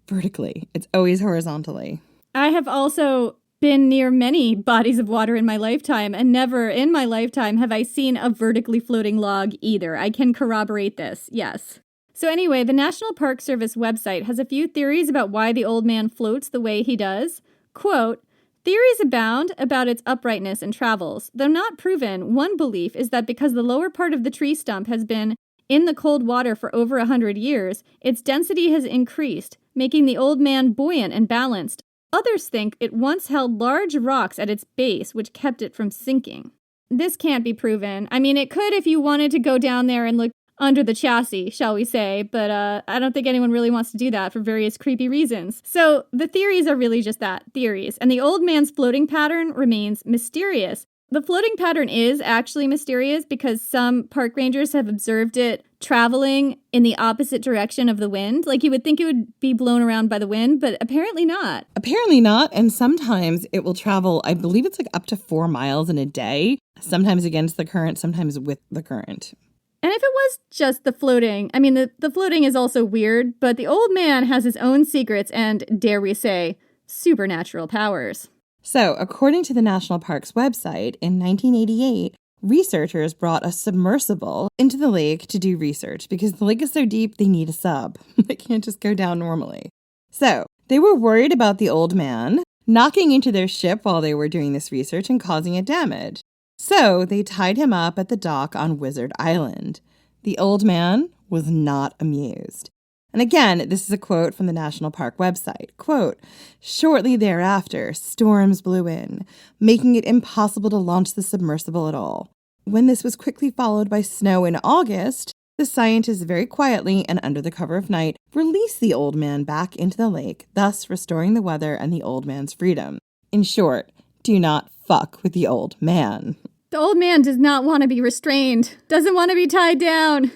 vertically. It's always horizontally. I have also been near many bodies of water in my lifetime, and never in my lifetime have I seen a vertically floating log either. I can corroborate this, yes. So anyway, the National Park Service website has a few theories about why the old man floats the way he does. Quote, "Theories abound about its uprightness and travels. Though not proven, one belief is that because the lower part of the tree stump has been in the cold water for over 100 years, its density has increased, making the old man buoyant and balanced. Others think it once held large rocks at its base, which kept it from sinking." This can't be proven. I mean, it could if you wanted to go down there and look under the chassis, shall we say, but I don't think anyone really wants to do that for various creepy reasons. So the theories are really just that, theories, and the old man's floating pattern remains mysterious. The floating pattern is actually mysterious because some park rangers have observed it traveling in the opposite direction of the wind. You would think it would be blown around by the wind, but apparently not. Apparently not, and sometimes it will travel, I believe it's up to 4 miles in a day, sometimes against the current, sometimes with the current. And if it was just the floating, I mean, the floating is also weird, but the old man has his own secrets and, dare we say, supernatural powers. So, according to the National Park's website, in 1988, researchers brought a submersible into the lake to do research because the lake is so deep they need a sub. They can't just go down normally. So, they were worried about the old man knocking into their ship while they were doing this research and causing it damage. So they tied him up at the dock on Wizard Island. The old man was not amused. And again, this is a quote from the National Park website. Quote, "Shortly thereafter, storms blew in, making it impossible to launch the submersible at all. When this was quickly followed by snow in August, the scientists very quietly and under the cover of night released the old man back into the lake, thus restoring the weather and the old man's freedom. In short, do not fuck with the old man." The old man does not want to be restrained, doesn't want to be tied down.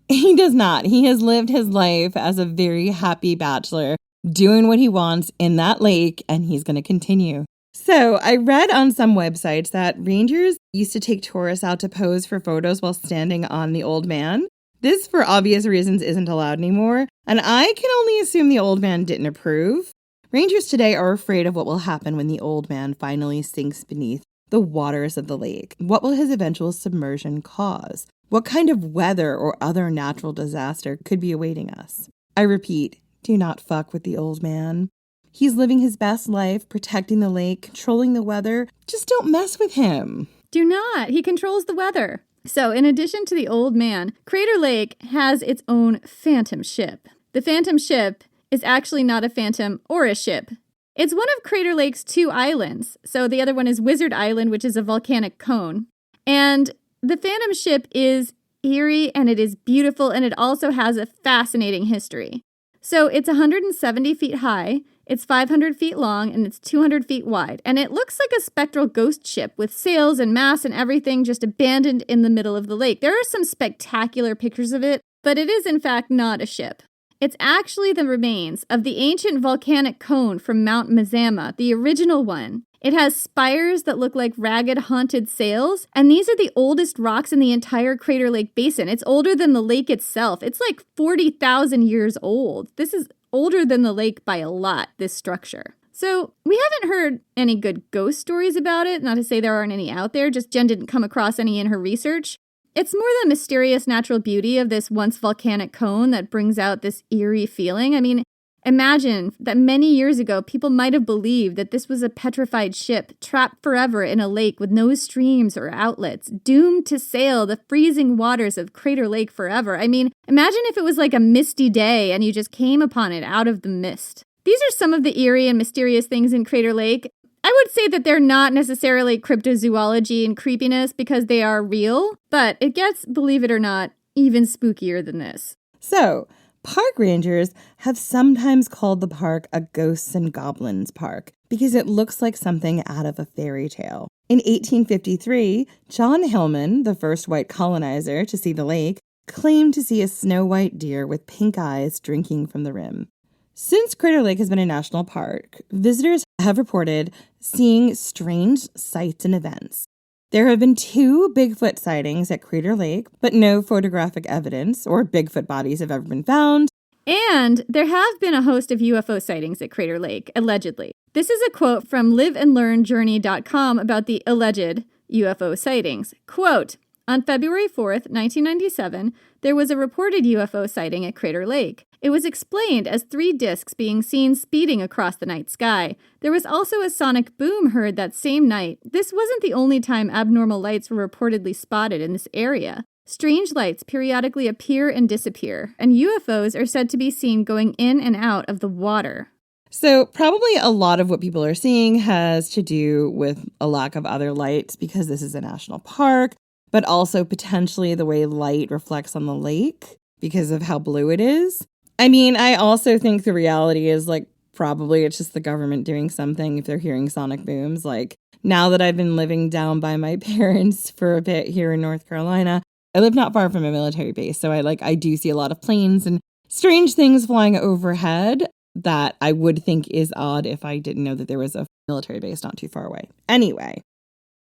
He does not. He has lived his life as a very happy bachelor, doing what he wants in that lake, and he's going to continue. So I read on some websites that rangers used to take tourists out to pose for photos while standing on the old man. This, for obvious reasons, isn't allowed anymore, and I can only assume the old man didn't approve. Rangers today are afraid of what will happen when the old man finally sinks beneath the waters of the lake. What will his eventual submersion cause? What kind of weather or other natural disaster could be awaiting us? I repeat, Do not fuck with the old man. He's living his best life, protecting the lake, controlling the weather. Just don't mess with him. Do not. He controls the weather. So, in addition to the old man, Crater Lake has its own phantom ship. The phantom ship is actually not a phantom or a ship. It's one of Crater Lake's 2 islands. So the other one is Wizard Island, which is a volcanic cone. And the phantom ship is eerie and it is beautiful and it also has a fascinating history. So it's 170 feet high, it's 500 feet long, and it's 200 feet wide. And it looks like a spectral ghost ship with sails and masts and everything just abandoned in the middle of the lake. There are some spectacular pictures of it, but it is in fact not a ship. It's actually the remains of the ancient volcanic cone from Mount Mazama, the original one. It has spires that look like ragged, haunted sails, and these are the oldest rocks in the entire Crater Lake Basin. It's older than the lake itself. It's like 40,000 years old. This is older than the lake by a lot, this structure. So we haven't heard any good ghost stories about it, not to say there aren't any out there, just Jen didn't come across any in her research. It's more the mysterious natural beauty of this once volcanic cone that brings out this eerie feeling. I mean, imagine that many years ago, people might have believed that this was a petrified ship trapped forever in a lake with no streams or outlets, doomed to sail the freezing waters of Crater Lake forever. I mean, imagine if it was like a misty day and you just came upon it out of the mist. These are some of the eerie and mysterious things in Crater Lake. I would say that they're not necessarily cryptozoology and creepiness because they are real, but it gets, believe it or not, even spookier than this. So, park rangers have sometimes called the park a ghosts and goblins park because it looks like something out of a fairy tale. In 1853, John Hillman, the first white colonizer to see the lake, claimed to see a snow-white deer with pink eyes drinking from the rim. Since Crater Lake has been a national park, visitors have reported seeing strange sights and events. There have been 2 Bigfoot sightings at Crater Lake, but no photographic evidence or Bigfoot bodies have ever been found. And there have been a host of UFO sightings at Crater Lake, allegedly. This is a quote from liveandlearnjourney.com about the alleged UFO sightings. Quote, on February 4th, 1997, there was a reported UFO sighting at Crater Lake. It was explained as 3 discs being seen speeding across the night sky. There was also a sonic boom heard that same night. This wasn't the only time abnormal lights were reportedly spotted in this area. Strange lights periodically appear and disappear, and UFOs are said to be seen going in and out of the water. So probably a lot of what people are seeing has to do with a lack of other lights because this is a national park, but also potentially the way light reflects on the lake because of how blue it is. I mean, I also think the reality is, like, probably it's just the government doing something if they're hearing sonic booms. Like, now that I've been living down by my parents for a bit here in North Carolina, I live not far from a military base, so I do see a lot of planes and strange things flying overhead that I would think is odd if I didn't know that there was a military base not too far away. Anyway,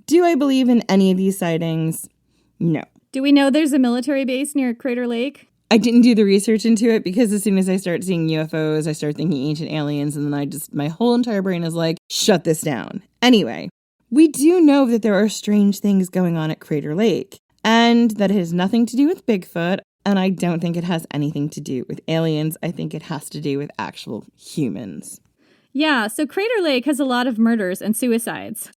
do I believe in any of these sightings? No. Do we know there's a military base near Crater Lake? I didn't do the research into it because as soon as I start seeing UFOs, I start thinking ancient aliens, and then my whole entire brain is like, shut this down. Anyway, we do know that there are strange things going on at Crater Lake, and that it has nothing to do with Bigfoot, and I don't think it has anything to do with aliens. I think it has to do with actual humans. Yeah, so Crater Lake has a lot of murders and suicides.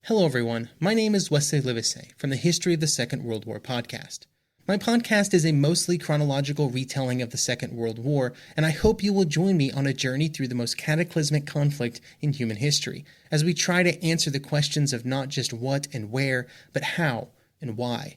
Hello everyone, my name is Wesley Livesey from the History of the Second World War podcast. My podcast is a mostly chronological retelling of the Second World War, and I hope you will join me on a journey through the most cataclysmic conflict in human history, as we try to answer the questions of not just what and where, but how and why.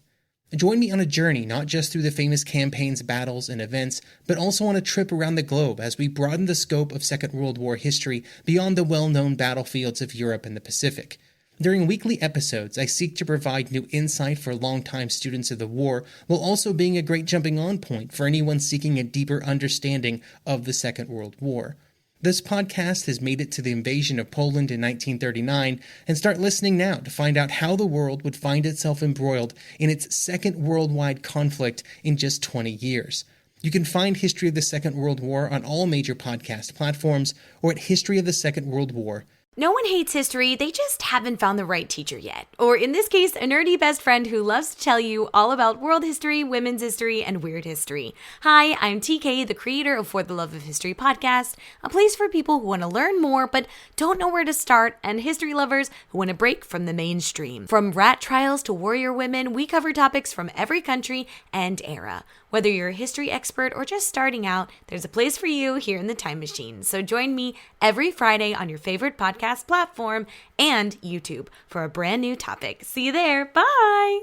Join me on a journey not just through the famous campaigns, battles, and events, but also on a trip around the globe as we broaden the scope of Second World War history beyond the well-known battlefields of Europe and the Pacific. During weekly episodes, I seek to provide new insight for longtime students of the war, while also being a great jumping-on point for anyone seeking a deeper understanding of the Second World War. This podcast has made it to the invasion of Poland in 1939, and start listening now to find out how the world would find itself embroiled in its second worldwide conflict in just 20 years. You can find History of the Second World War on all major podcast platforms or at historyofthesecondworldwar.com. No one hates history, they just haven't found the right teacher yet. Or in this case, a nerdy best friend who loves to tell you all about world history, women's history, and weird history. Hi, I'm TK, the creator of For the Love of History podcast, a place for people who want to learn more but don't know where to start, and history lovers who want to break from the mainstream. From rat trials to warrior women, we cover topics from every country and era. Whether you're a history expert or just starting out, there's a place for you here in the Time Machine. So join me every Friday on your favorite podcast platform and YouTube for a brand new topic. See you there. Bye.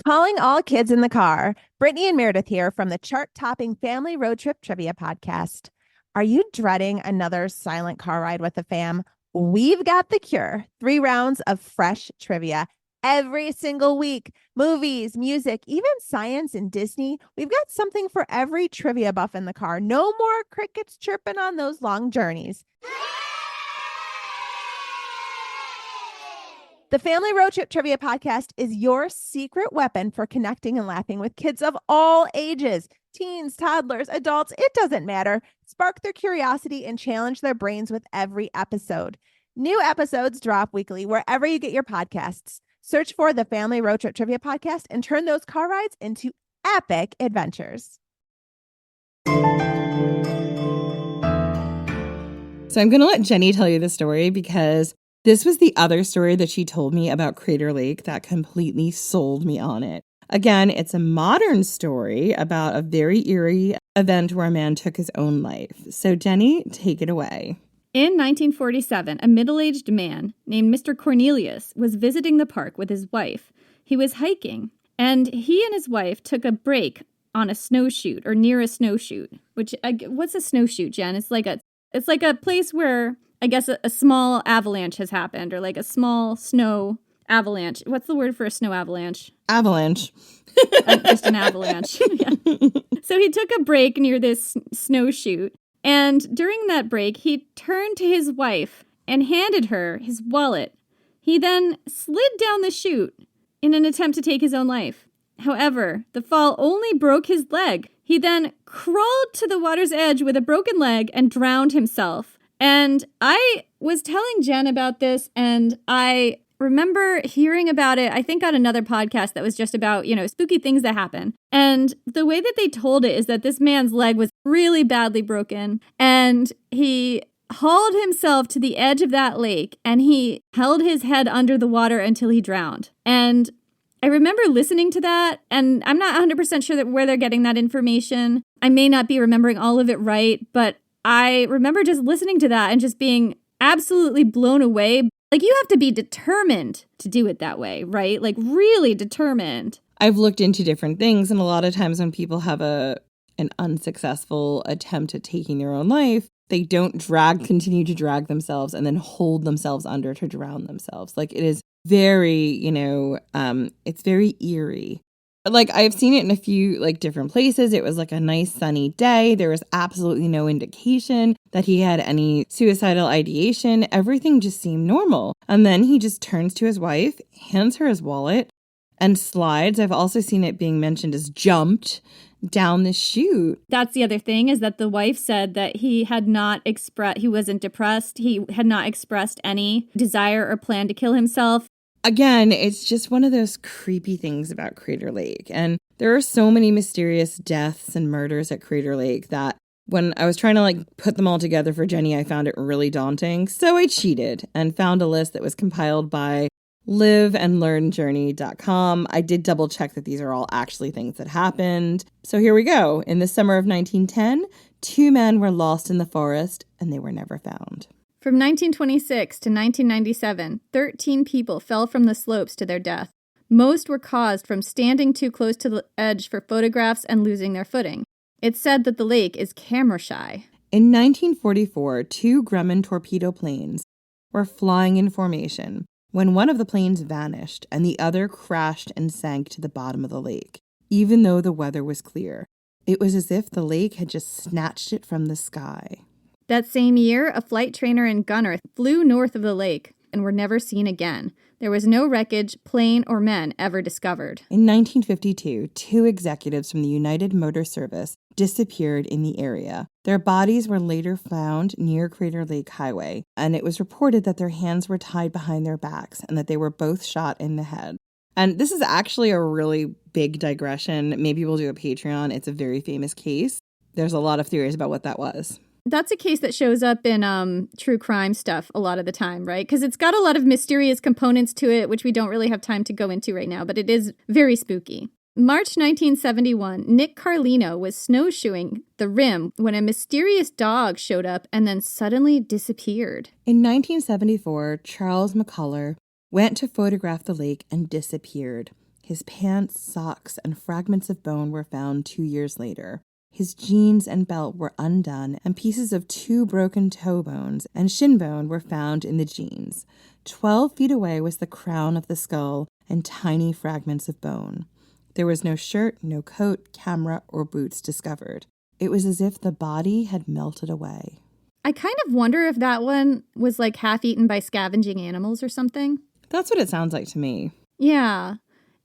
Calling all kids in the car. Brittany and Meredith here from the chart-topping Family Road Trip Trivia podcast. Are you dreading another silent car ride with the fam? We've got the cure. 3 rounds of fresh trivia every single week. Movies, music, even science and Disney. We've got something for every trivia buff in the car. No more crickets chirping on those long journeys. The Family Road Trip Trivia podcast is your secret weapon for connecting and laughing with kids of all ages. Teens, toddlers, adults, it doesn't matter. Spark their curiosity and challenge their brains with every episode. New episodes drop weekly wherever you get your podcasts. Search for the Family Road Trip Trivia podcast and turn those car rides into epic adventures. So I'm going to let Jenny tell you the story because this was the other story that she told me about Crater Lake that completely sold me on it. Again, it's a modern story about a very eerie event where a man took his own life. So Jenny, take it away. In 1947, a middle-aged man named Mr. Cornelius was visiting the park with his wife. He was hiking, and he and his wife took a break on a snowshoot or near a snowshoot. Which, what's a snowshoot, Jen? It's like a place where I guess a small avalanche has happened, or like a small snow avalanche. What's the word for a snow avalanche? Avalanche. Just an avalanche. Yeah. So he took a break near this snowshoot. And during that break, he turned to his wife and handed her his wallet. He then slid down the chute in an attempt to take his own life. However, the fall only broke his leg. He then crawled to the water's edge with a broken leg and drowned himself. And I was telling Jen about this, and I remember hearing about it, I think on another podcast that was just about, spooky things that happen. And the way that they told it is that this man's leg was really badly broken, and he hauled himself to the edge of that lake, and he held his head under the water until he drowned. And I remember listening to that, and I'm not 100% sure where they're getting that information. I may not be remembering all of it right, but I remember just listening to that and just being absolutely blown away. Like, you have to be determined to do it that way, right? Like, really determined. I've looked into different things, and a lot of times when people have an unsuccessful attempt at taking their own life, they don't continue to drag themselves and then hold themselves under to drown themselves. Like, it is very, it's very eerie. Like, I've seen it in a few, different places. It was, a nice sunny day. There was absolutely no indication that he had any suicidal ideation. Everything just seemed normal. And then he just turns to his wife, hands her his wallet, and slides. I've also seen it being mentioned as jumped down the chute. That's the other thing, is that the wife said that he wasn't depressed. He had not expressed any desire or plan to kill himself. Again, it's just one of those creepy things about Crater Lake. And there are so many mysterious deaths and murders at Crater Lake that when I was trying to put them all together for Jenny, I found it really daunting. So I cheated and found a list that was compiled by liveandlearnjourney.com. I did double check that these are all actually things that happened. So here we go. In the summer of 1910, 2 men were lost in the forest and they were never found. From 1926 to 1997, 13 people fell from the slopes to their death. Most were caused from standing too close to the edge for photographs and losing their footing. It's said that the lake is camera shy. In 1944, 2 Grumman torpedo planes were flying in formation when one of the planes vanished and the other crashed and sank to the bottom of the lake, even though the weather was clear. It was as if the lake had just snatched it from the sky. That same year, a flight trainer and gunner flew north of the lake and were never seen again. There was no wreckage, plane, or men ever discovered. In 1952, 2 executives from the United Motor Service disappeared in the area. Their bodies were later found near Crater Lake Highway, and it was reported that their hands were tied behind their backs and that they were both shot in the head. And this is actually a really big digression. Maybe we'll do a Patreon. It's a very famous case. There's a lot of theories about what that was. That's a case that shows up in true crime stuff a lot of the time, right? Because it's got a lot of mysterious components to it, which we don't really have time to go into right now, but it is very spooky. March 1971, Nick Carlino was snowshoeing the rim when a mysterious dog showed up and then suddenly disappeared. In 1974, Charles McCullough went to photograph the lake and disappeared. His pants, socks, and fragments of bone were found 2 years later. His jeans and belt were undone, and pieces of 2 broken toe bones and shin bone were found in the jeans. 12 feet away was the crown of the skull and tiny fragments of bone. There was no shirt, no coat, camera, or boots discovered. It was as if the body had melted away. I kind of wonder if that one was like half eaten by scavenging animals or something. That's what it sounds like to me. Yeah.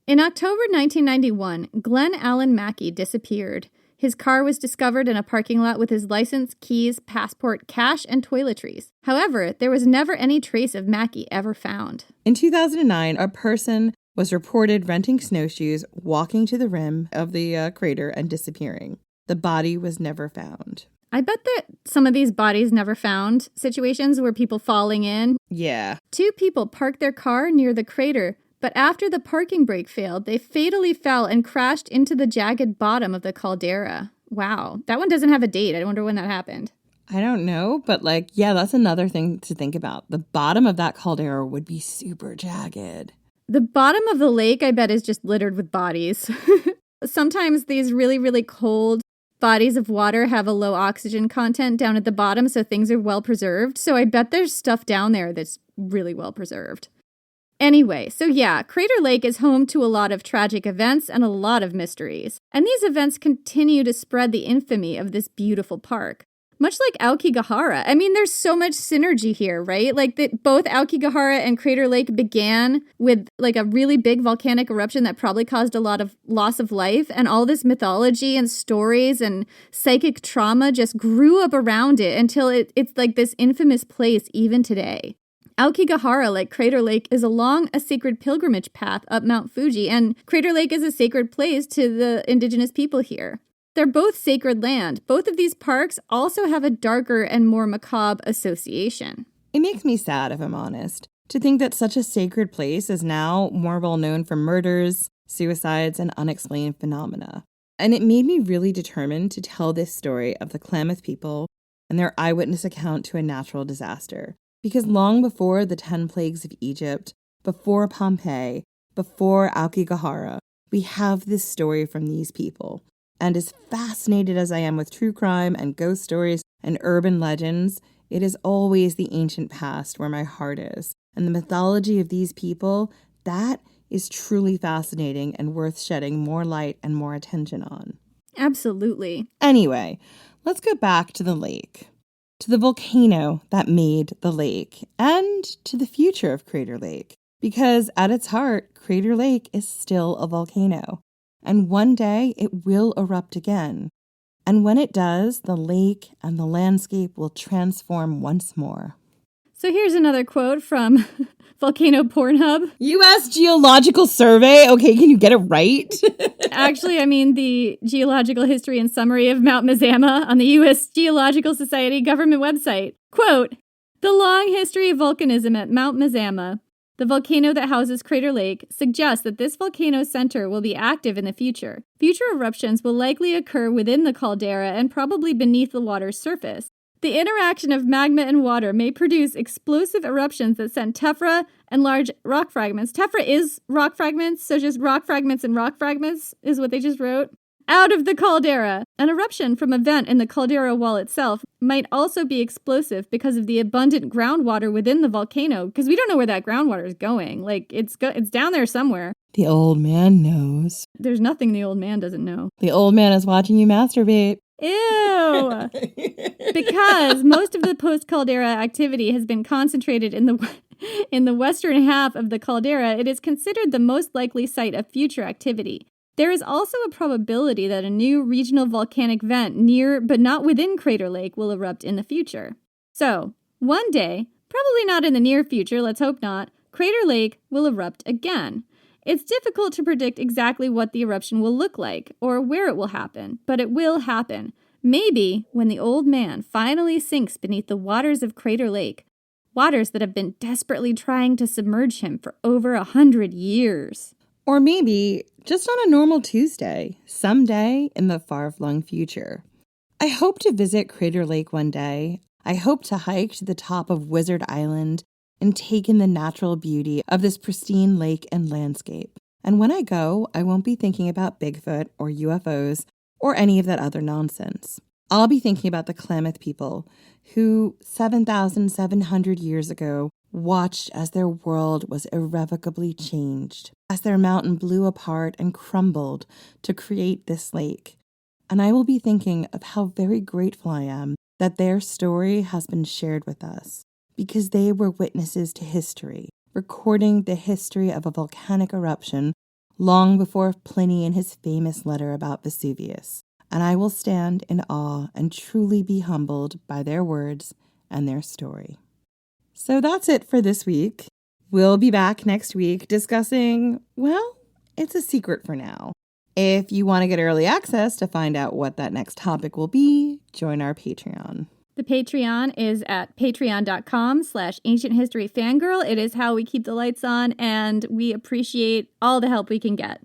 In October 1991, Glenn Allen Mackey disappeared. His car was discovered in a parking lot with his license, keys, passport, cash, and toiletries. However, there was never any trace of Mackey ever found. In 2009, a person was reported renting snowshoes, walking to the rim of the crater, and disappearing. The body was never found. I bet that some of these bodies never found situations were people falling in. Yeah. 2 people parked their car near the crater, but after the parking brake failed, they fatally fell and crashed into the jagged bottom of the caldera. Wow. That one doesn't have a date. I wonder when that happened. I don't know, but yeah, that's another thing to think about. The bottom of that caldera would be super jagged. The bottom of the lake, I bet, is just littered with bodies. Sometimes these really, really cold bodies of water have a low oxygen content down at the bottom, so things are well preserved. So I bet there's stuff down there that's really well preserved. Anyway, so yeah, Crater Lake is home to a lot of tragic events and a lot of mysteries. And these events continue to spread the infamy of this beautiful park. Much like Aokigahara. I mean, there's so much synergy here, right? Like both Aokigahara and Crater Lake began with like a really big volcanic eruption that probably caused a lot of loss of life, and all this mythology and stories and psychic trauma just grew up around it until it's like this infamous place even today. Aokigahara, like Crater Lake, is along a sacred pilgrimage path up Mount Fuji, and Crater Lake is a sacred place to the indigenous people here. They're both sacred land. Both of these parks also have a darker and more macabre association. It makes me sad, if I'm honest, to think that such a sacred place is now more well known for murders, suicides, and unexplained phenomena. And it made me really determined to tell this story of the Klamath people and their eyewitness account to a natural disaster. Because long before the 10 plagues of Egypt, before Pompeii, before Aokigahara, we have this story from these people. And as fascinated as I am with true crime and ghost stories and urban legends, it is always the ancient past where my heart is. And the mythology of these people, that is truly fascinating and worth shedding more light and more attention on. Absolutely. Anyway, let's go back to the lake, to the volcano that made the lake, and to the future of Crater Lake. Because at its heart, Crater Lake is still a volcano. And one day it will erupt again. And when it does, the lake and the landscape will transform once more. So here's another quote from Volcano Pornhub. U.S. Geological Survey. Okay, can you get it right? Actually, I mean the Geological History and Summary of Mount Mazama on the U.S. Geological Society government website. Quote, "The long history of volcanism at Mount Mazama, the volcano that houses Crater Lake, suggests that this volcano center will be active in the future. Future eruptions will likely occur within the caldera and probably beneath the water's surface. The interaction of magma and water may produce explosive eruptions that send tephra and large rock fragments." Tephra is rock fragments, so just rock fragments and rock fragments is what they just wrote. "Out of the caldera. An eruption from a vent in the caldera wall itself might also be explosive because of the abundant groundwater within the volcano," because we don't know where that groundwater is going. Like, it's down there somewhere. The old man knows. There's nothing the old man doesn't know. The old man is watching you masturbate. Ew! Because most of the post-caldera activity has been concentrated in the western half of the caldera, it is considered the most likely site of future activity. There is also a probability that a new regional volcanic vent near but not within Crater Lake will erupt in the future. So, one day, probably not in the near future, let's hope not, Crater Lake will erupt again. It's difficult to predict exactly what the eruption will look like or where it will happen, but it will happen. Maybe when the old man finally sinks beneath the waters of Crater Lake, waters that have been desperately trying to submerge him for over 100 years. Or maybe just on a normal Tuesday, someday in the far-flung future. I hope to visit Crater Lake one day. I hope to hike to the top of Wizard Island and take in the natural beauty of this pristine lake and landscape. And when I go, I won't be thinking about Bigfoot or UFOs or any of that other nonsense. I'll be thinking about the Klamath people who 7,700 years ago watched as their world was irrevocably changed, as their mountain blew apart and crumbled to create this lake. And I will be thinking of how very grateful I am that their story has been shared with us, because they were witnesses to history, recording the history of a volcanic eruption long before Pliny in his famous letter about Vesuvius. And I will stand in awe and truly be humbled by their words and their story. So that's it for this week. We'll be back next week discussing, well, it's a secret for now. If you want to get early access to find out what that next topic will be, join our Patreon. The Patreon is at patreon.com/ancienthistoryfangirl. It is how we keep the lights on, and we appreciate all the help we can get.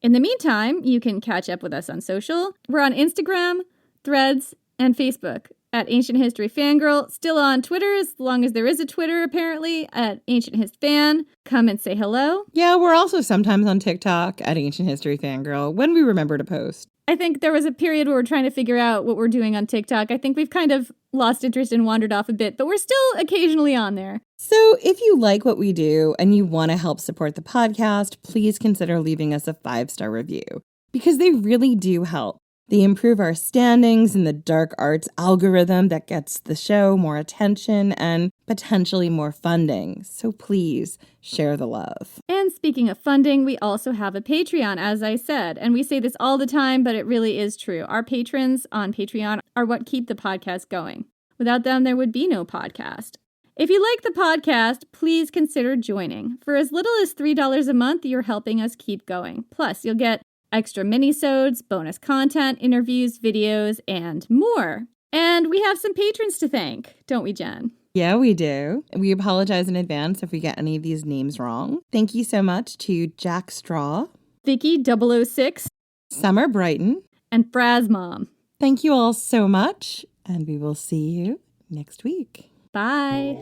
In the meantime, you can catch up with us on social. We're on Instagram, Threads, and Facebook at Ancient History Fangirl. Still on Twitter, as long as there is a Twitter, apparently, at Ancient Hist Fan. Come and say hello. Yeah, we're also sometimes on TikTok at Ancient History Fangirl, when we remember to post. I think there was a period where we're trying to figure out what we're doing on TikTok. I think we've kind of lost interest and wandered off a bit, but we're still occasionally on there. So if you like what we do and you want to help support the podcast, please consider leaving us a 5-star review, because they really do help. They improve our standings in the dark arts algorithm that gets the show more attention and potentially more funding. So please share the love. And speaking of funding, we also have a Patreon, as I said. And we say this all the time, but it really is true. Our patrons on Patreon are what keep the podcast going. Without them, there would be no podcast. If you like the podcast, please consider joining. For as little as $3 a month, you're helping us keep going. Plus, you'll get extra minisodes, bonus content, interviews, videos, and more. And we have some patrons to thank, don't we, Jen? Yeah, we do. We apologize in advance if we get any of these names wrong. Thank you so much to Jack Straw, Vicky 006, Summer Brighton, and Fraz Mom. Thank you all so much, and we will see you next week. Bye.